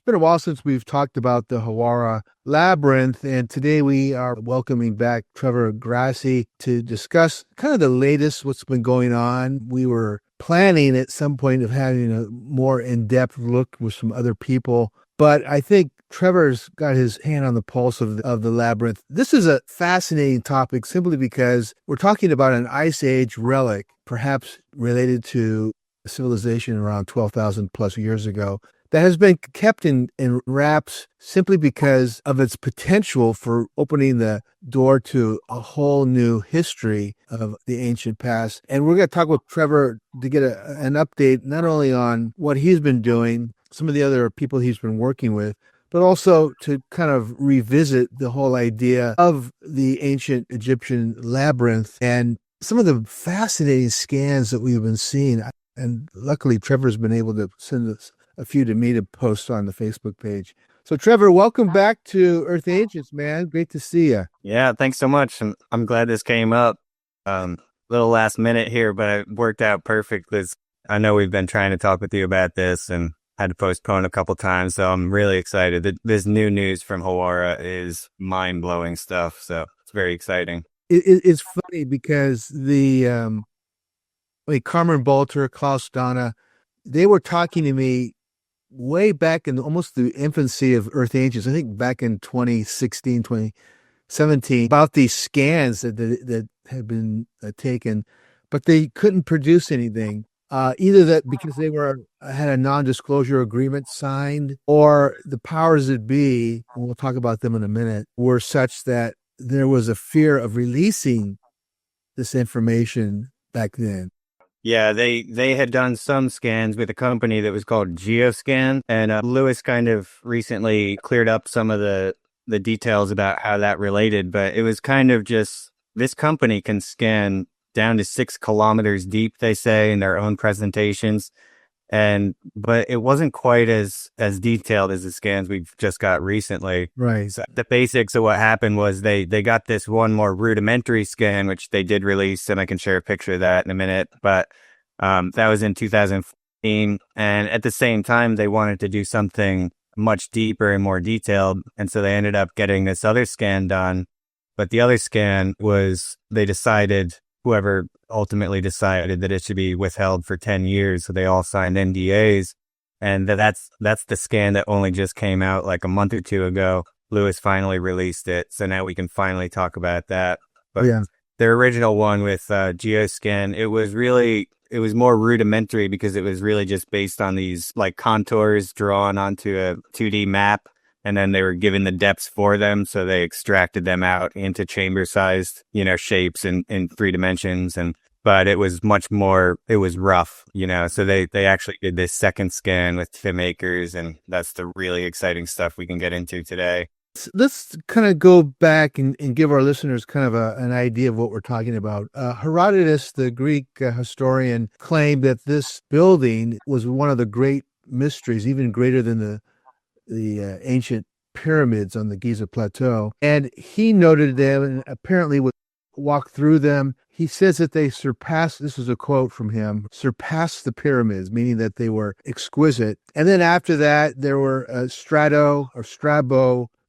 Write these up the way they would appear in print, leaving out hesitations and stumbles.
been a while since we've talked about the Hawara Labyrinth, and today we are welcoming back Trevor Grassi to discuss kind of the latest, what's been going on. We were planning at some point of having a more in-depth look with some other people, but I think Trevor's got his hand on the pulse of the labyrinth. This is a fascinating topic simply because we're talking about an Ice Age relic, perhaps related to a civilization around 12,000 plus years ago, that has been kept in wraps simply because of its potential for opening the door to a whole new history of the ancient past. And we're going to talk with Trevor to get an update, not only on what he's been doing, some of the other people he's been working with, but also to kind of revisit the whole idea of the ancient Egyptian labyrinth and some of the fascinating scans that we've been seeing. And luckily, Trevor's been able to send us a few to me to post on the Facebook page. So, Trevor, welcome back to Earth Ancients, man. Great to see you. Yeah, thanks so much. I'm glad this came up. Little last minute here, but it worked out perfect because I know we've been trying to talk with you about this and had to postpone a couple times. So I'm really excited. This new news from Hawara is mind-blowing stuff. So it's very exciting. It's funny because Carmen Bolter, Klaus Donna, they were talking to me way back in almost the infancy of Earth Ancients, I think back in 2016, 2017, about these scans that had been taken, but they couldn't produce anything. Either that because they had a non-disclosure agreement signed, or the powers that be, and we'll talk about them in a minute, were such that there was a fear of releasing this information back then. Yeah, they had done some scans with a company that was called Geoscan, and Lewis kind of recently cleared up some of the details about how that related, but it was kind of just, this company can scan down to 6 kilometers deep, they say, in their own presentations. But it wasn't quite as detailed as the scans we've just got recently. Right. So the basics of what happened was they got this one more rudimentary scan, which they did release, and I can share a picture of that in a minute. But that was in 2014. And at the same time, they wanted to do something much deeper and more detailed. And so they ended up getting this other scan done. But the other scan was, whoever ultimately decided that it should be withheld for 10 years. So they all signed NDAs. And that's the scan that only just came out like a month or two ago. Lewis finally released it. So now we can finally talk about that. But the original one with Geoscan, it was more rudimentary because it was really just based on these like contours drawn onto a 2D map. And then they were given the depths for them. So they extracted them out into chamber-sized, shapes in 3 dimensions. But it was it was rough, So they actually did this second scan with Tim Akers, and that's the really exciting stuff we can get into today. Let's kind of go back and give our listeners kind of an idea of what we're talking about. Herodotus, the Greek historian, claimed that this building was one of the great mysteries, even greater than the ancient pyramids on the Giza Plateau. And he noted them and apparently would walk through them. He says that they surpassed, this is a quote from him, surpassed the pyramids, meaning that they were exquisite. And then after that, there were Strabo,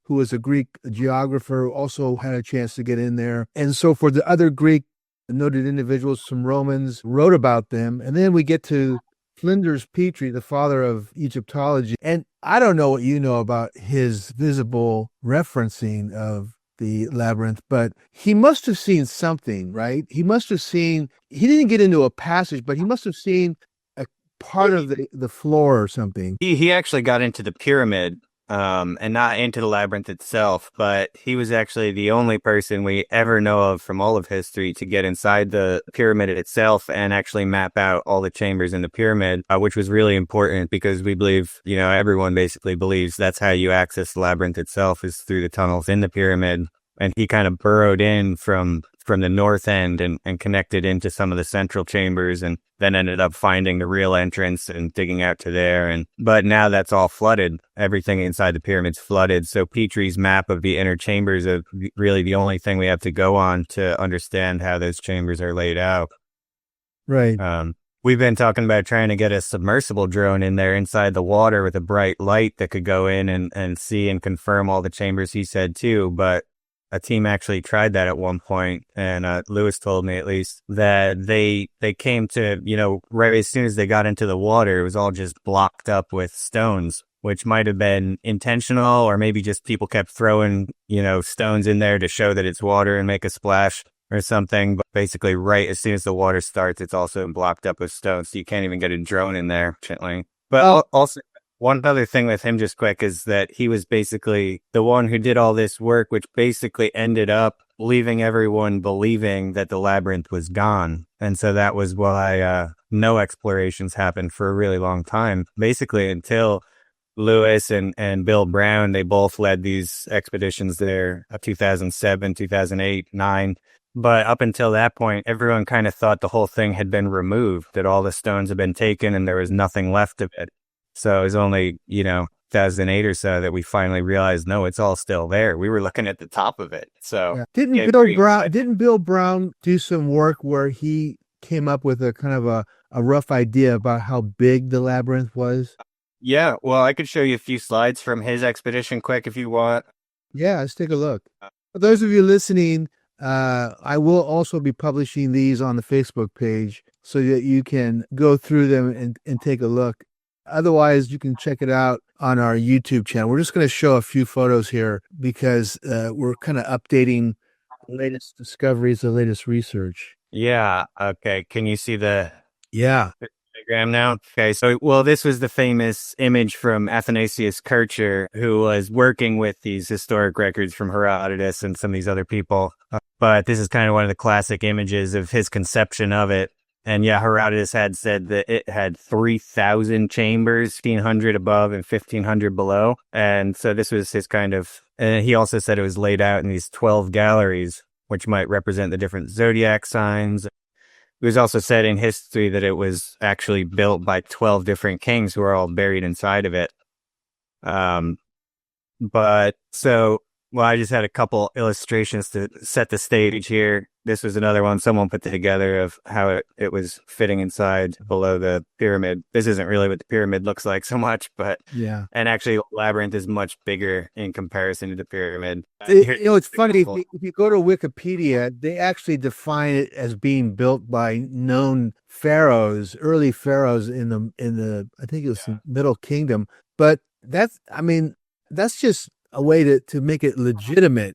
who was a Greek geographer, who also had a chance to get in there. And so for the other Greek noted individuals, some Romans wrote about them. And then we get to Flinders Petrie, the father of Egyptology. And I don't know what you know about his visible referencing of the labyrinth, but he must have seen something, right? He didn't get into a passage, but he must have seen a part of the floor or something. He actually got into the pyramid, and not into the labyrinth itself, but he was actually the only person we ever know of from all of history to get inside the pyramid itself and actually map out all the chambers in the pyramid, which was really important because we believe, everyone basically believes that's how you access the labyrinth itself, is through the tunnels in the pyramid. And he kind of burrowed in from the north end and connected into some of the central chambers, and then ended up finding the real entrance and digging out to there. But now that's all flooded. Everything inside the pyramid's flooded. So Petrie's map of the inner chambers is really the only thing we have to go on to understand how those chambers are laid out. Right. we've been talking about trying to get a submersible drone in there inside the water with a bright light that could go in and see and confirm all the chambers, he said too. But a team actually tried that at one point, and Lewis told me at least that they came to, right as soon as they got into the water, it was all just blocked up with stones, which might have been intentional, or maybe just people kept throwing, stones in there to show that it's water and make a splash or something. But basically, right as soon as the water starts, it's also blocked up with stones, so you can't even get a drone in there, unfortunately. But also, one other thing with him just quick is that he was basically the one who did all this work, which basically ended up leaving everyone believing that the labyrinth was gone. And so that was why no explorations happened for a really long time, basically until Lewis and Bill Brown. They both led these expeditions there, 2007, 2008, 9. But up until that point, everyone kind of thought the whole thing had been removed, that all the stones had been taken and there was nothing left of it. So it was only, 2008 or so that we finally realized, no, it's all still there. We were looking at the top of it. So Didn't Bill Brown do some work where he came up with a kind of a rough idea about how big the labyrinth was? Yeah, well, I could show you a few slides from his expedition quick if you want. Yeah, let's take a look. For those of you listening, I will also be publishing these on the Facebook page so that you can go through them and take a look. Otherwise, you can check it out on our YouTube channel. We're just going to show a few photos here because we're kind of updating the latest discoveries, the latest research. Yeah, okay. Can you see the diagram now? Okay, so, this was the famous image from Athanasius Kircher, who was working with these historic records from Herodotus and some of these other people. But this is kind of one of the classic images of his conception of it. And yeah, Herodotus had said that it had 3,000 chambers, 1,500 above and 1,500 below. And so this was his and he also said it was laid out in these 12 galleries, which might represent the different zodiac signs. It was also said in history that it was actually built by 12 different kings who are all buried inside of it. I just had a couple illustrations to set the stage here. This was another one someone put together of how it was fitting inside below the pyramid. This isn't really what the pyramid looks like so much, but yeah. And actually, Labyrinth is much bigger in comparison to the pyramid. It's funny, if you go to Wikipedia, they actually define it as being built by known pharaohs, early pharaohs in the I think it was the Middle Kingdom. But that's just a way to make it legitimate,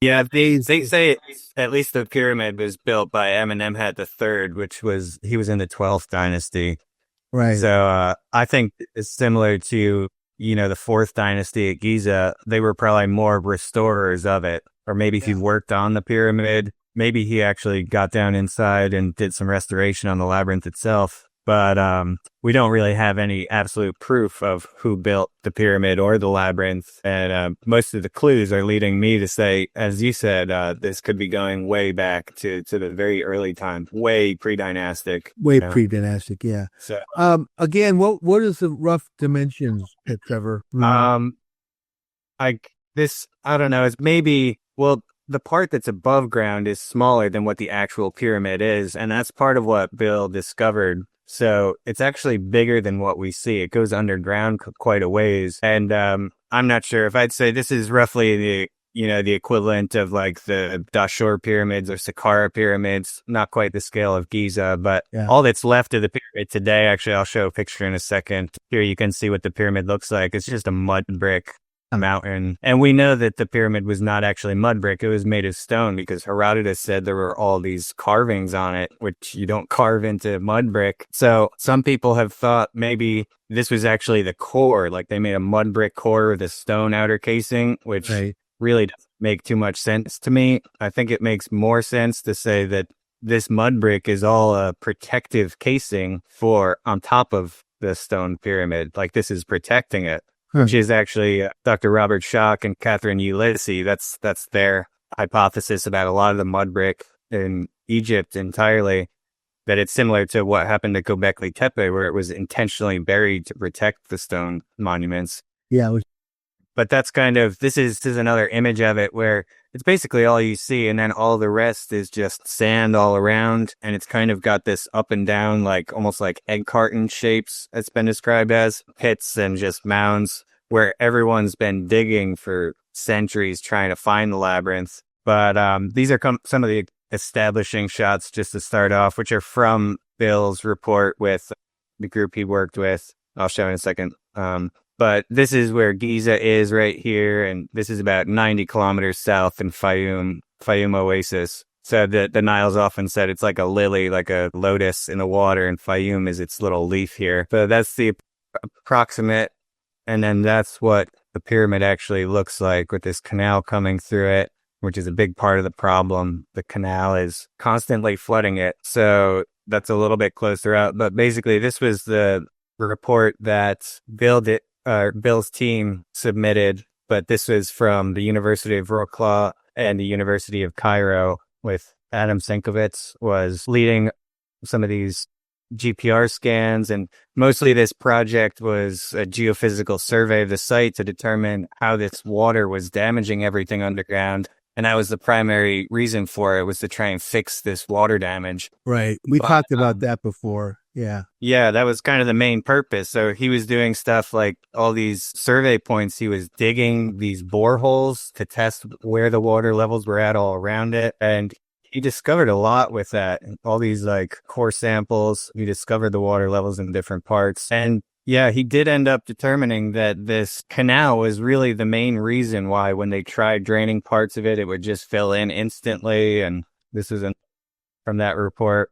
Yeah, they say at least the pyramid was built by Amenemhat III, he was in the 12th dynasty. Right. So I think it's similar to, the 4th dynasty at Giza. They were probably more restorers of it. Or maybe if you worked on the pyramid, maybe he actually got down inside and did some restoration on the labyrinth itself. But we don't really have any absolute proof of who built the pyramid or the labyrinth. And most of the clues are leading me to say, as you said, this could be going way back to the very early time, way pre-dynastic. Pre-dynastic, yeah. So again, what is the rough dimensions, Trevor? I don't know. It's maybe, the part that's above ground is smaller than what the actual pyramid is. And that's part of what Bill discovered. So it's actually bigger than what we see. It goes underground quite a ways. And I'm not sure if I'd say this is roughly the equivalent of like the Dashur pyramids or Saqqara pyramids, not quite the scale of Giza, but all that's left of the pyramid today, actually, I'll show a picture in a second. Here you can see what the pyramid looks like. It's just a mud brick mountain. And we know that the pyramid was not actually mud brick. It was made of stone because Herodotus said there were all these carvings on it, which you don't carve into mud brick. So some people have thought maybe this was actually the core, like they made a mud brick core with a stone outer casing, which really doesn't make too much sense to me. I think it makes more sense to say that this mud brick is all a protective casing on top of the stone pyramid. Like this is protecting it. Which is actually Dr. Robert Schock and Catherine Ulysses. That's their hypothesis about a lot of the mud brick in Egypt entirely, that it's similar to what happened to Göbekli Tepe, where it was intentionally buried to protect the stone monuments. Yeah. But that's this is another image of it where it's basically all you see. And then all the rest is just sand all around. And it's kind of got this up and down, like almost like egg carton shapes. It's been described as pits and just mounds where everyone's been digging for centuries trying to find the labyrinth. But these are some of the establishing shots just to start off, which are from Bill's report with the group he worked with. I'll show in a second. But this is where Giza is right here, and this is about 90 kilometers south in Fayum Oasis. So the Nile's often said it's like a lily, like a lotus in the water, and Fayum is its little leaf here. So that's the approximate, and then that's what the pyramid actually looks like with this canal coming through it, which is a big part of the problem. The canal is constantly flooding it. So that's a little bit closer out. But basically, this was the report that Bill's team submitted, but this was from the University of Wrocław and the University of Cairo, with Adam Senkovitz was leading some of these GPR scans. And mostly this project was a geophysical survey of the site to determine how this water was damaging everything underground. And that was the primary reason for it, was to try and fix this water damage. Right. We talked about that before. Yeah. Yeah, that was kind of the main purpose. So he was doing stuff like all these survey points. He was digging these boreholes to test where the water levels were at all around it. And he discovered a lot with that. All these like core samples. He discovered the water levels in different parts. And yeah, he did end up determining that this canal was really the main reason why when they tried draining parts of it, it would just fill in instantly. And this is from that report.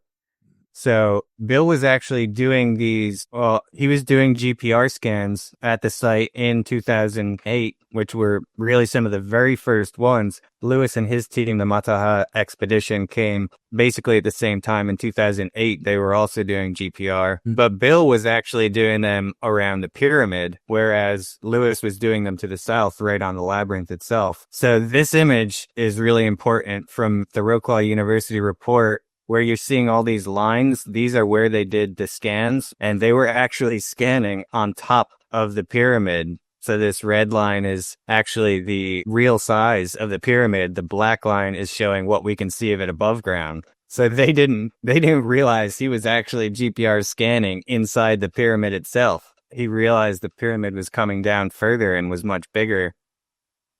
So Bill was actually doing he was doing GPR scans at the site in 2008, which were really some of the very first ones. Lewis and his team, the Mataha expedition, came basically at the same time in 2008. They were also doing GPR, but Bill was actually doing them around the pyramid, whereas Lewis was doing them to the south, right on the labyrinth itself. So this image is really important from the Wrocław University report, where you're seeing all these lines. These are where they did the scans, and they were actually scanning on top of the pyramid. So this red line is actually the real size of the pyramid. The black line is showing what we can see of it above ground. So they didn't realize he was actually GPR scanning inside the pyramid itself. He realized the pyramid was coming down further and was much bigger.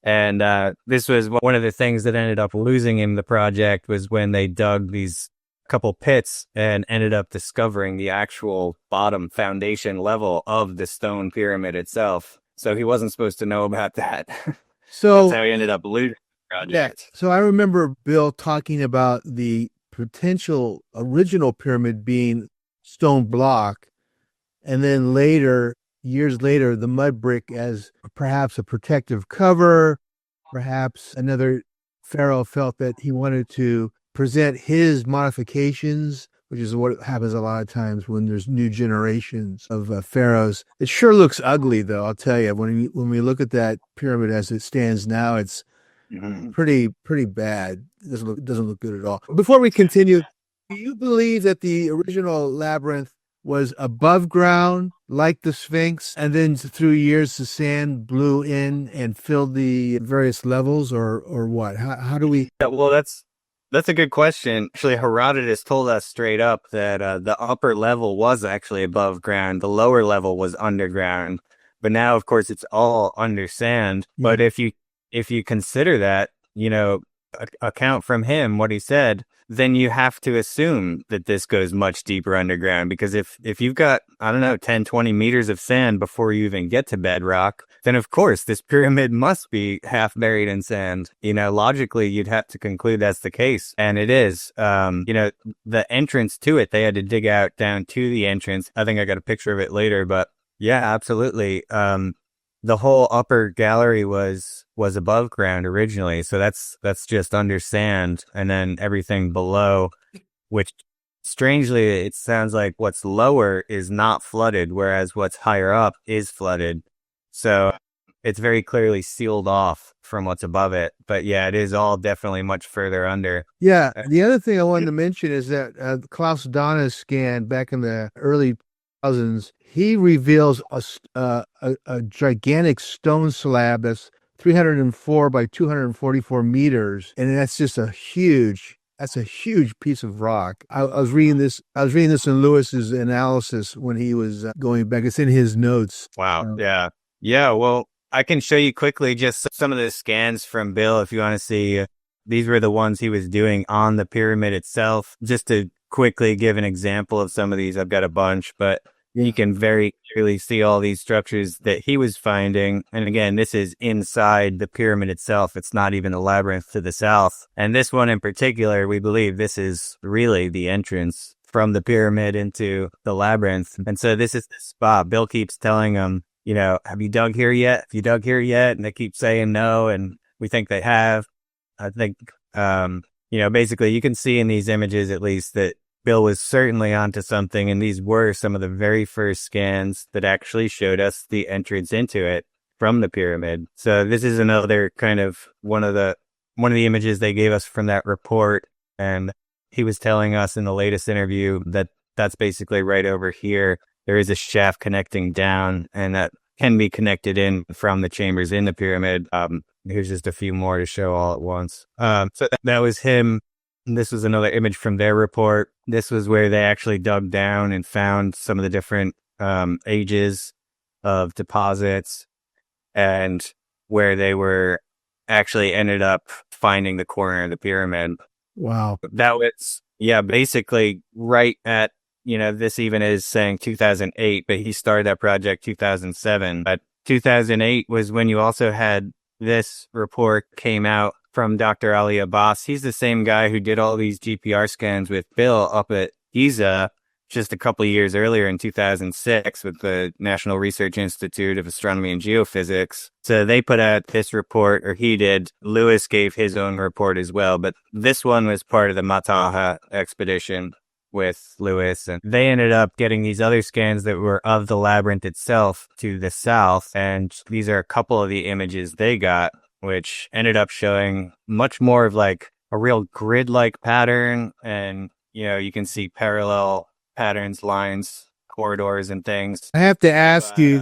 And this was one of the things that ended up losing him the project, was when they dug these couple pits and ended up discovering the actual bottom foundation level of the stone pyramid itself. So he wasn't supposed to know about that. So that's how he ended up losing the project. Yeah. So I remember Bill talking about the potential original pyramid being stone block, and then years later, the mud brick as perhaps a protective cover. Perhaps another pharaoh felt that he wanted to present his modifications, which is what happens a lot of times when there's new generations of pharaohs. It sure looks ugly, though, I'll tell you. When we look at that pyramid as it stands now, it's pretty bad. It doesn't look good at all. Before we continue, do you believe that the original labyrinth was above ground, like the Sphinx, and then through years the sand blew in and filled the various levels, or what? How do we? Yeah, well, that's a good question. Actually, Herodotus told us straight up that the upper level was actually above ground. The lower level was underground. But now, of course, it's all under sand. Yeah. But if you consider that, account from him what he said, then you have to assume that this goes much deeper underground, because if you've got, 10, 20 meters of sand before you even get to bedrock, then of course this pyramid must be half buried in sand. Logically, you'd have to conclude that's the case. And it is. The entrance to it, they had to dig out down to the entrance. I think I got a picture of it later, but yeah, absolutely. The whole upper gallery was above ground originally. So that's just under sand. And then everything below, which strangely, it sounds like what's lower is not flooded, whereas what's higher up is flooded. So it's very clearly sealed off from what's above it. But yeah, it is all definitely much further under. Yeah. The other thing I wanted to mention is that Klaus Donna's scan back in the early 2000s, he reveals a gigantic stone slab that's 304 by 244 meters, and that's a huge piece of rock. I was reading this. I was reading this in Lewis's analysis when he was going back. It's in his notes. Wow. Yeah. Yeah. Well, I can show you quickly just some of the scans from Bill if you want to see. These were the ones he was doing on the pyramid itself. Just to quickly give an example of some of these, I've got a bunch, but you can very clearly see all these structures that he was finding. And again, this is inside the pyramid itself. It's not even a labyrinth to the south. And this one in particular, we believe this is really the entrance from the pyramid into the labyrinth. And so this is the spot. Bill keeps telling them, have you dug here yet? Have you dug here yet? And they keep saying no. And we think they have. I think, basically you can see in these images, at least, that Bill was certainly onto something, and these were some of the very first scans that actually showed us the entrance into it from the pyramid. So this is another kind of one of the images they gave us from that report, and he was telling us in the latest interview that that's basically right over here. There is a shaft connecting down, and that can be connected in from the chambers in the pyramid. Here's just a few more to show all at once. So that was him. This was another image from their report. This was where they actually dug down and found some of the different ages of deposits, and where they were actually ended up finding the corner of the pyramid. Wow. That was, basically right at, this even is saying 2008, but he started that project 2007. But 2008 was when you also had this report came out from Dr. Ali Abbas. He's the same guy who did all these GPR scans with Bill up at Giza just a couple of years earlier in 2006 with the National Research Institute of Astronomy and Geophysics. So they put out this report, or he did. Lewis gave his own report as well, but this one was part of the Mataha expedition with Lewis, and they ended up getting these other scans that were of the labyrinth itself to the south, and these are a couple of the images they got, which ended up showing much more of like a real grid-like pattern. And, you can see parallel patterns, lines, corridors, and things. I have to ask you,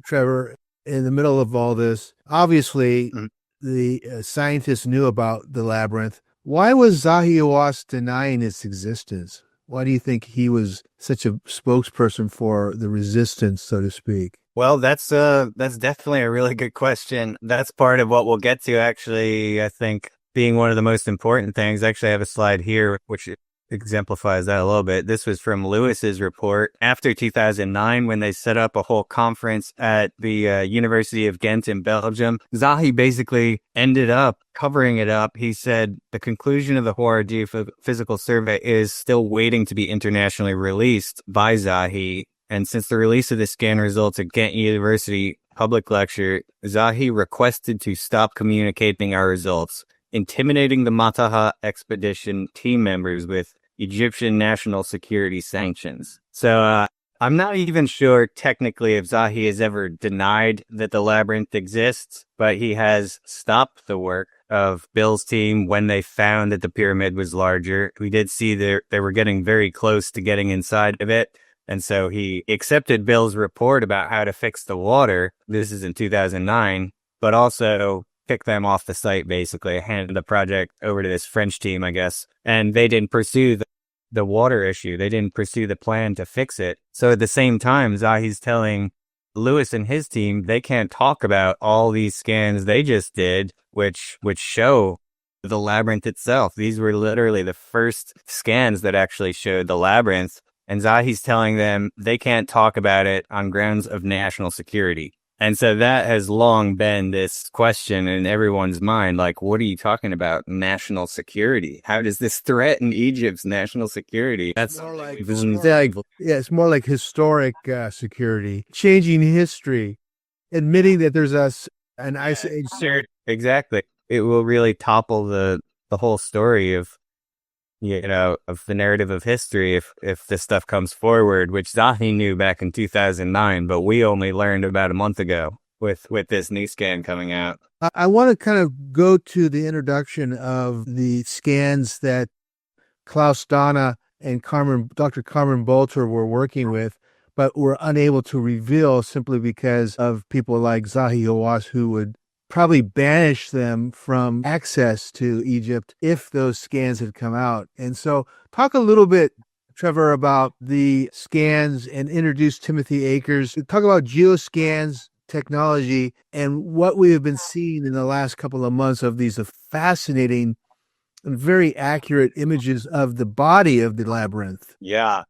Trevor, in the middle of all this, obviously the scientists knew about the labyrinth. Why was Zahi Hawass denying its existence? Why do you think he was such a spokesperson for the resistance, so to speak? Well, that's definitely a really good question. That's part of what we'll get to, actually, I think, being one of the most important things. Actually, I have a slide here which exemplifies that a little bit. This was from Lewis's report after 2009 when they set up a whole conference at the University of Ghent in Belgium. Zahi basically ended up covering it up. He said the conclusion of the Hawara Geophysical Survey is still waiting to be internationally released by Zahi. And since the release of the scan results at Ghent University public lecture, Zahi requested to stop communicating our results, intimidating the Mataha expedition team members with Egyptian national security sanctions. So I'm not even sure technically if Zahi has ever denied that the labyrinth exists, but he has stopped the work of Bill's team when they found that the pyramid was larger. We did see they were getting very close to getting inside of it. And so he accepted Bill's report about how to fix the water. This is in 2009, but also kicked them off the site, basically, handed the project over to this French team, I guess. And they didn't pursue the water issue. They didn't pursue the plan to fix it. So at the same time, Zahi's telling Lewis and his team they can't talk about all these scans they just did, which show the labyrinth itself. These were literally the first scans that actually showed the labyrinth. And Zahi's telling them they can't talk about it on grounds of national security. And so that has long been this question in everyone's mind, like, what are you talking about? National security? How does this threaten Egypt's national security? That's more like, it's more like historic security, changing history, admitting that there's an ice age. Exactly. It will really topple the whole story of of the narrative of history if this stuff comes forward, which Zahi knew back in 2009, but we only learned about a month ago with this new scan coming out. I want to kind of go to the introduction of the scans that Klaus Dana and Dr. Carmen Bolter were working with, but were unable to reveal simply because of people like Zahi Hawass who would probably banish them from access to Egypt if those scans had come out. And so, talk a little bit, Trevor, about the scans and introduce Timothy Akers. Talk about geoscans technology and what we have been seeing in the last couple of months of these fascinating and very accurate images of the body of the labyrinth. Yeah.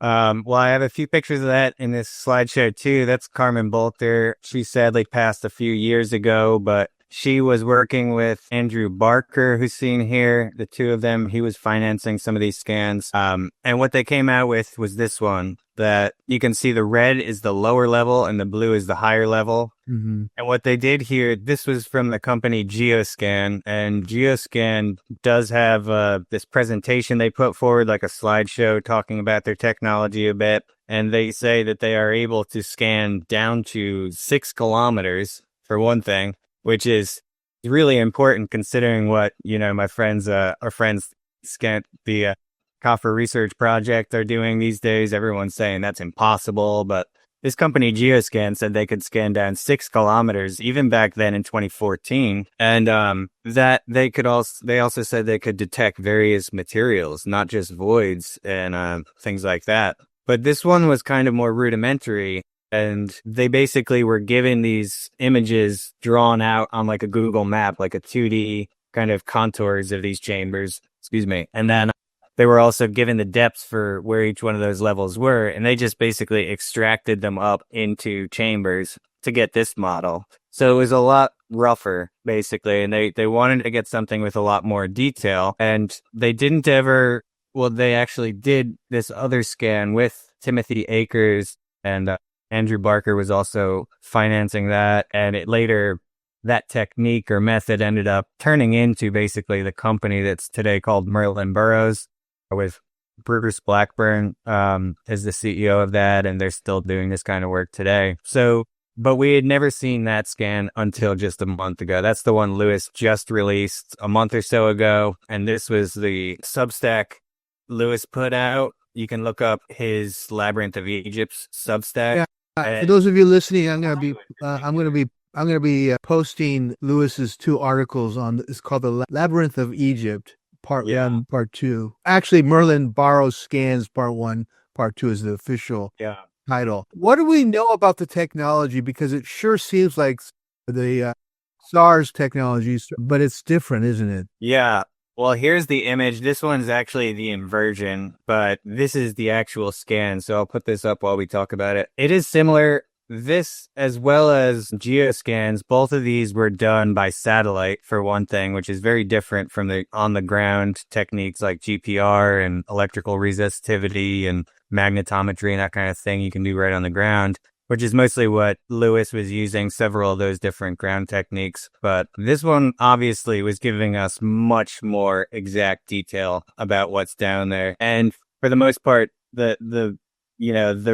Well, I have a few pictures of that in this slideshow too. That's Carmen Bolter. She sadly passed a few years ago, but she was working with Andrew Barker, who's seen here. The two of them, he was financing some of these scans. And what they came out with was this one, that you can see the red is the lower level and the blue is the higher level. Mm-hmm. And what they did here, this was from the company Geoscan, and Geoscan does have this presentation they put forward, like a slideshow talking about their technology a bit. And they say that they are able to scan down to 6 kilometers, for one thing, which is really important considering what, my friends, our friends scan the Coffer Research Project are doing these days. Everyone's saying that's impossible, but this company Geoscan said they could scan down 6 kilometers even back then in 2014, and that they also said they could detect various materials, not just voids and things like that. But this one was kind of more rudimentary, and they basically were given these images drawn out on like a Google map, like a 2D kind of contours of these chambers. Excuse me, and then they were also given the depths for where each one of those levels were, and they just basically extracted them up into chambers to get this model. So it was a lot rougher, basically, and they wanted to get something with a lot more detail, and they they actually did this other scan with Timothy Akers, and Andrew Barker was also financing that, and that technique or method ended up turning into basically the company that's today called Merlin Burroughs, with Bruce Blackburn as the CEO of that, and they're still doing this kind of work today. So, but we had never seen that scan until just a month ago. That's the one Lewis just released a month or so ago, and this was the Substack Lewis put out. You can look up his Labyrinth of Egypt's Substack. Yeah. For those of you listening, I'm going to be posting Lewis's 2 articles on. It's called the Labyrinth of Egypt. Part 1, Part 2. Actually, Merlin Burroughs Scans Part 1, Part 2 is the official title. What do we know about the technology? Because it sure seems like the SARS technologies, but it's different, isn't it? Yeah. Well, here's the image. This one's actually the inversion, but this is the actual scan. So I'll put this up while we talk about it. It is similar. This, as well as geoscans, both of these were done by satellite, for one thing, which is very different from the on-the-ground techniques like GPR and electrical resistivity and magnetometry and that kind of thing you can do right on the ground, which is mostly what Lewis was using, several of those different ground techniques. But this one obviously was giving us much more exact detail about what's down there. And for the most part, the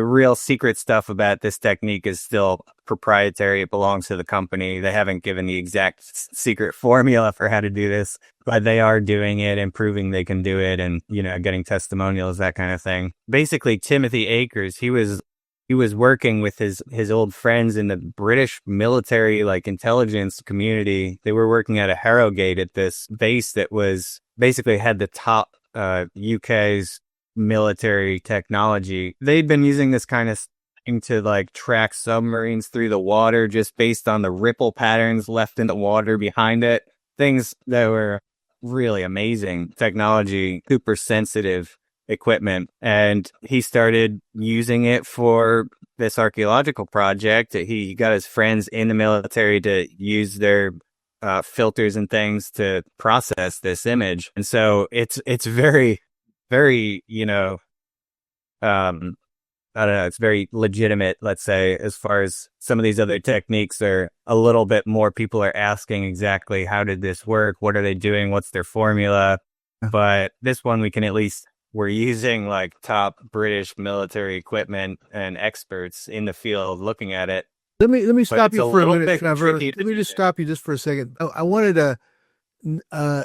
real secret stuff about this technique is still proprietary. It belongs to the company. They haven't given the exact secret formula for how to do this, but they are doing it and proving they can do it and, getting testimonials, that kind of thing. Basically, Timothy Akers, he was working with his old friends in the British military, like intelligence community. They were working at a Harrogate at this base that was basically had the top UK's military technology. They'd been using this kind of thing to like track submarines through the water just based on the ripple patterns left in the water behind it. Things that were really amazing technology, super sensitive equipment. And he started using it for this archaeological project. He got his friends in the military to use their filters and things to process this image. And so it's very, very, I don't know, it's very legitimate, let's say, as far as some of these other techniques are a little bit more. People are asking exactly how did this work? What are they doing? What's their formula? But this one, we're using like top British military equipment and experts in the field looking at it. Let me stop you for a minute, Trevor. Let me just stop you just for a second. I wanted to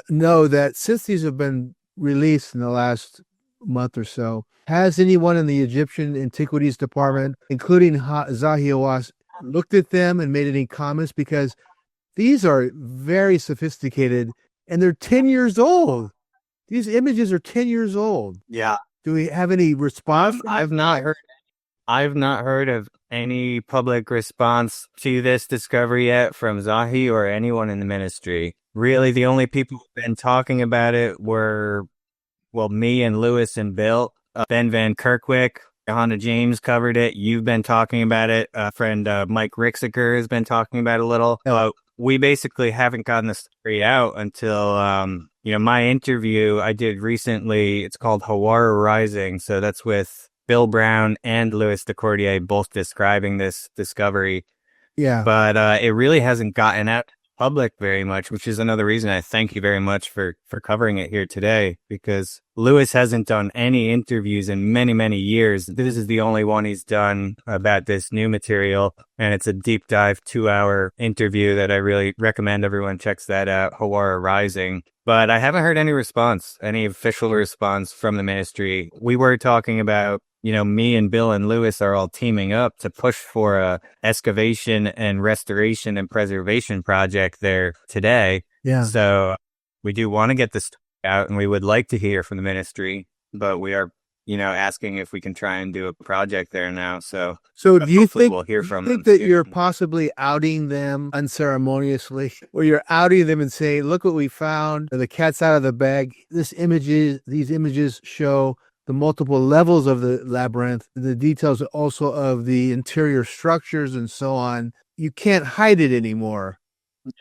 know that since these have been released in the last month or so, has anyone in the Egyptian Antiquities Department, including Zahi Hawass, looked at them and made any comments? Because these are very sophisticated and they're 10 years old. These images are 10 years old. Yeah. Do we have any response? I've not heard of any public response to this discovery yet from Zahi or anyone in the ministry. Really, the only people who've been talking about it were, well, me and Lewis and Bill. Ben Van Kerkwick, Johanna James covered it. You've been talking about it. Friend Mike Rixiker has been talking about it a little. We basically haven't gotten the story out until, my interview I did recently. It's called Hawara Rising. So that's with Bill Brown and Louis Decordier both describing this discovery. Yeah. But it really hasn't gotten out to the public very much, which is another reason I thank you very much for covering it here today, because Louis hasn't done any interviews in many, many years. This is the only one he's done about this new material, and it's a deep dive 2-hour interview that I really recommend everyone checks that out, Hawara Rising. But I haven't heard any response, any official response from the ministry. We were talking about, me and Bill and Lewis are all teaming up to push for a excavation and restoration and preservation project there today. Yeah. So we do want to get this out, and we would like to hear from the ministry, but we are, asking if we can try and do a project there now. So do you think we'll hear from think them that soon. you're possibly outing them unceremoniously, or you're outing them and saying, "Look what we found. The cat's out of the bag. These images show the multiple levels of the labyrinth, the details also of the interior structures and so on. You can't hide it anymore."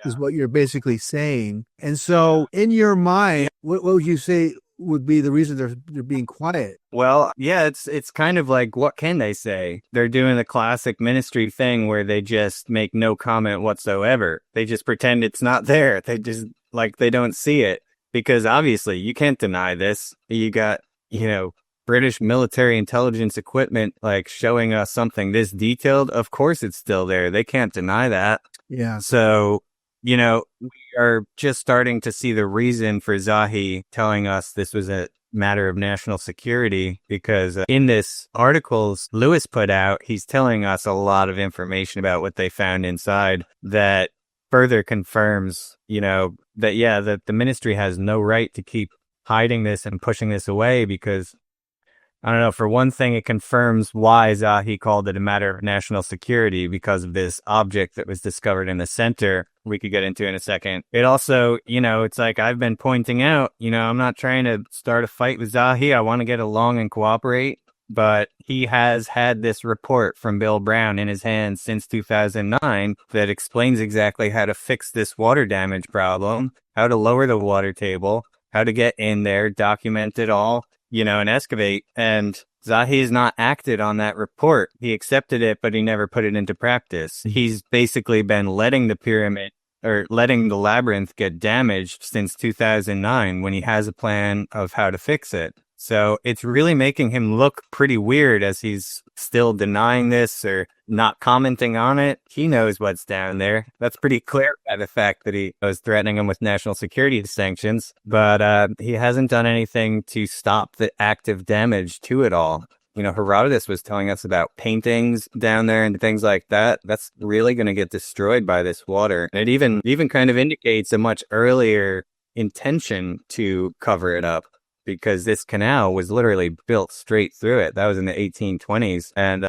Is what you're basically saying. And so in your mind, what would you say would be the reason they're being quiet? Well, yeah, it's kind of like, what can they say? They're doing the classic ministry thing where they just make no comment whatsoever. They just pretend it's not there. They just, like, they don't see it, because obviously you can't deny this. You got, British military intelligence equipment, like, showing us something this detailed. Of course it's still there. They can't deny that. Yeah. So, we are just starting to see the reason for Zahi telling us this was a matter of national security, because in this articles Lewis put out, he's telling us a lot of information about what they found inside that further confirms, that the ministry has no right to keep hiding this and pushing this away, because I don't know, for one thing, it confirms why Zahi called it a matter of national security, because of this object that was discovered in the center, we could get into in a second. It also, it's like I've been pointing out, I'm not trying to start a fight with Zahi. I want to get along and cooperate, but he has had this report from Bill Brown in his hands since 2009 that explains exactly how to fix this water damage problem, how to lower the water table, how to get in there, document it all, and excavate. And Zahi has not acted on that report. He accepted it, but he never put it into practice. He's basically been letting the labyrinth get damaged since 2009, when he has a plan of how to fix it. So it's really making him look pretty weird, as he's still denying this or not commenting on it. He knows what's down there. That's pretty clear by the fact that he was threatening him with national security sanctions, but he hasn't done anything to stop the active damage to it all. Herodotus was telling us about paintings down there and things like that. That's really going to get destroyed by this water. And it even kind of indicates a much earlier intention to cover it up, because this canal was literally built straight through it. That was in the 1820s. And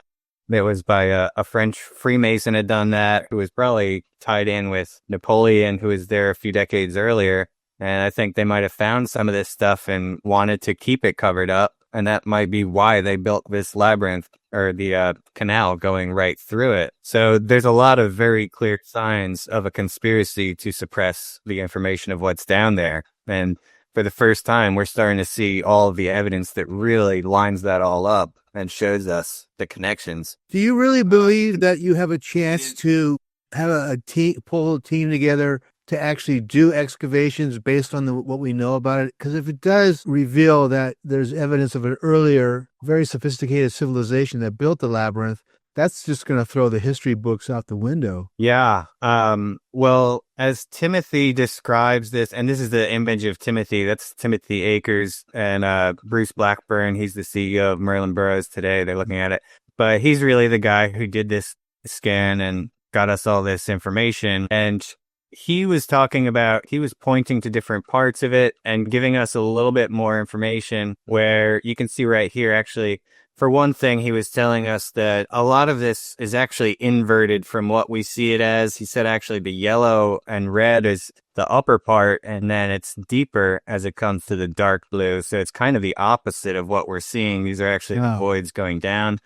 it was by a French Freemason had done that, who was probably tied in with Napoleon, who was there a few decades earlier. And I think they might have found some of this stuff and wanted to keep it covered up. And that might be why they built this labyrinth, or the canal going right through it. So there's a lot of very clear signs of a conspiracy to suppress the information of what's down there. And for the first time, we're starting to see all of the evidence that really lines that all up and shows us the connections. Do you really believe that you have a chance to have a team, pull a team together to actually do excavations based on what we know about it? Because if it does reveal that there's evidence of an earlier, very sophisticated civilization that built the labyrinth, that's just going to throw the history books out the window. Yeah. Well, as Timothy describes this, and this is the image of Timothy, that's Timothy Akers and Bruce Blackburn. He's the CEO of Merlin Burroughs today. They're looking at it. But he's really the guy who did this scan and got us all this information. And he was talking about, he was pointing to different parts of it and giving us a little bit more information where you can see right here, actually, for one thing, he was telling us that a lot of this is actually inverted from what we see it as. He said actually the yellow and red is the upper part, and then it's deeper as it comes to the dark blue. So it's kind of the opposite of what we're seeing. These are actually the voids going down.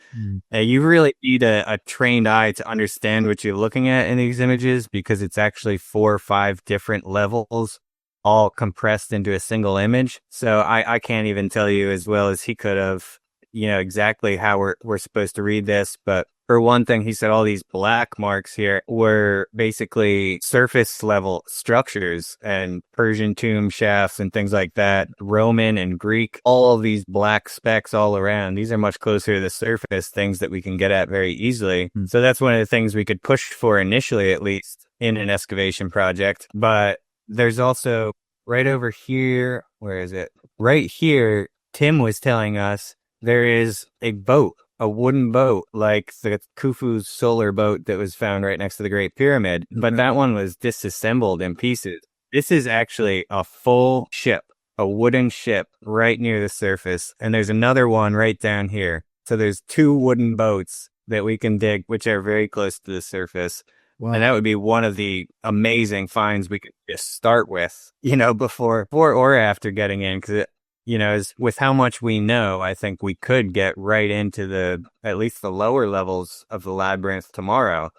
You really need a trained eye to understand what you're looking at in these images, because it's actually 4 or 5 different levels all compressed into a single image. So I can't even tell you as well as he could have, exactly how we're supposed to read this. But for one thing, he said all these black marks here were basically surface level structures and Persian tomb shafts and things like that, Roman and Greek, all of these black specks all around. These are much closer to the surface, things that we can get at very easily. So that's one of the things we could push for initially, at least in an excavation project. But there's also right over here, where is it? Right here, Tim was telling us there is a boat, a wooden boat, like the Khufu's solar boat that was found right next to the Great Pyramid. But that one was disassembled in pieces. This is actually a full ship, a wooden ship right near the surface. And there's another one right down here. So there's 2 wooden boats that we can dig, which are very close to the surface. Wow. And that would be one of the amazing finds we could just start with, before or after getting in. Because as with how much we know, I think we could get right into at least the lower levels of the labyrinth tomorrow.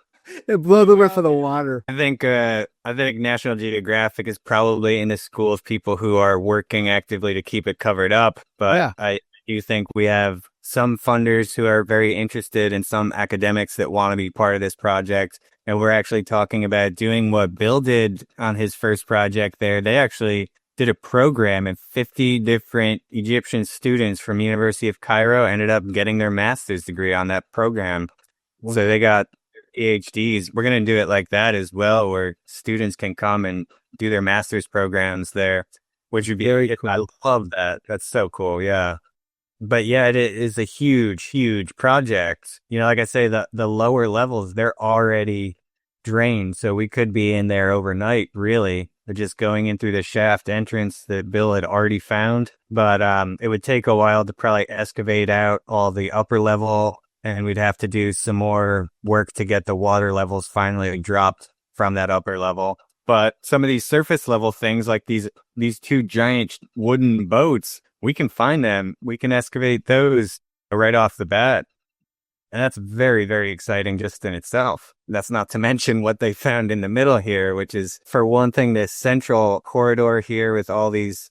It blow the roof of the water. I think National Geographic is probably in the school of people who are working actively to keep it covered up. But I do think we have some funders who are very interested and some academics that want to be part of this project. And we're actually talking about doing what Bill did on his first project there. They actually did a program, and 50 different Egyptian students from University of Cairo ended up getting their master's degree on that program. Wow. So they got PhDs. We're going to do it like that as well, where students can come and do their master's programs there, which would be very cool. I love that. That's so cool. Yeah. But yeah, it is a huge, huge project. Like I say, the lower levels, they're already drained. So we could be in there overnight, really. They're just going in through the shaft entrance that Bill had already found. But it would take a while to probably excavate out all the upper level, and we'd have to do some more work to get the water levels finally dropped from that upper level. But some of these surface level things, like these 2 giant wooden boats, we can find them. We can excavate those right off the bat. And that's very, very exciting just in itself. That's not to mention what they found in the middle here, which is, for one thing, this central corridor here with all this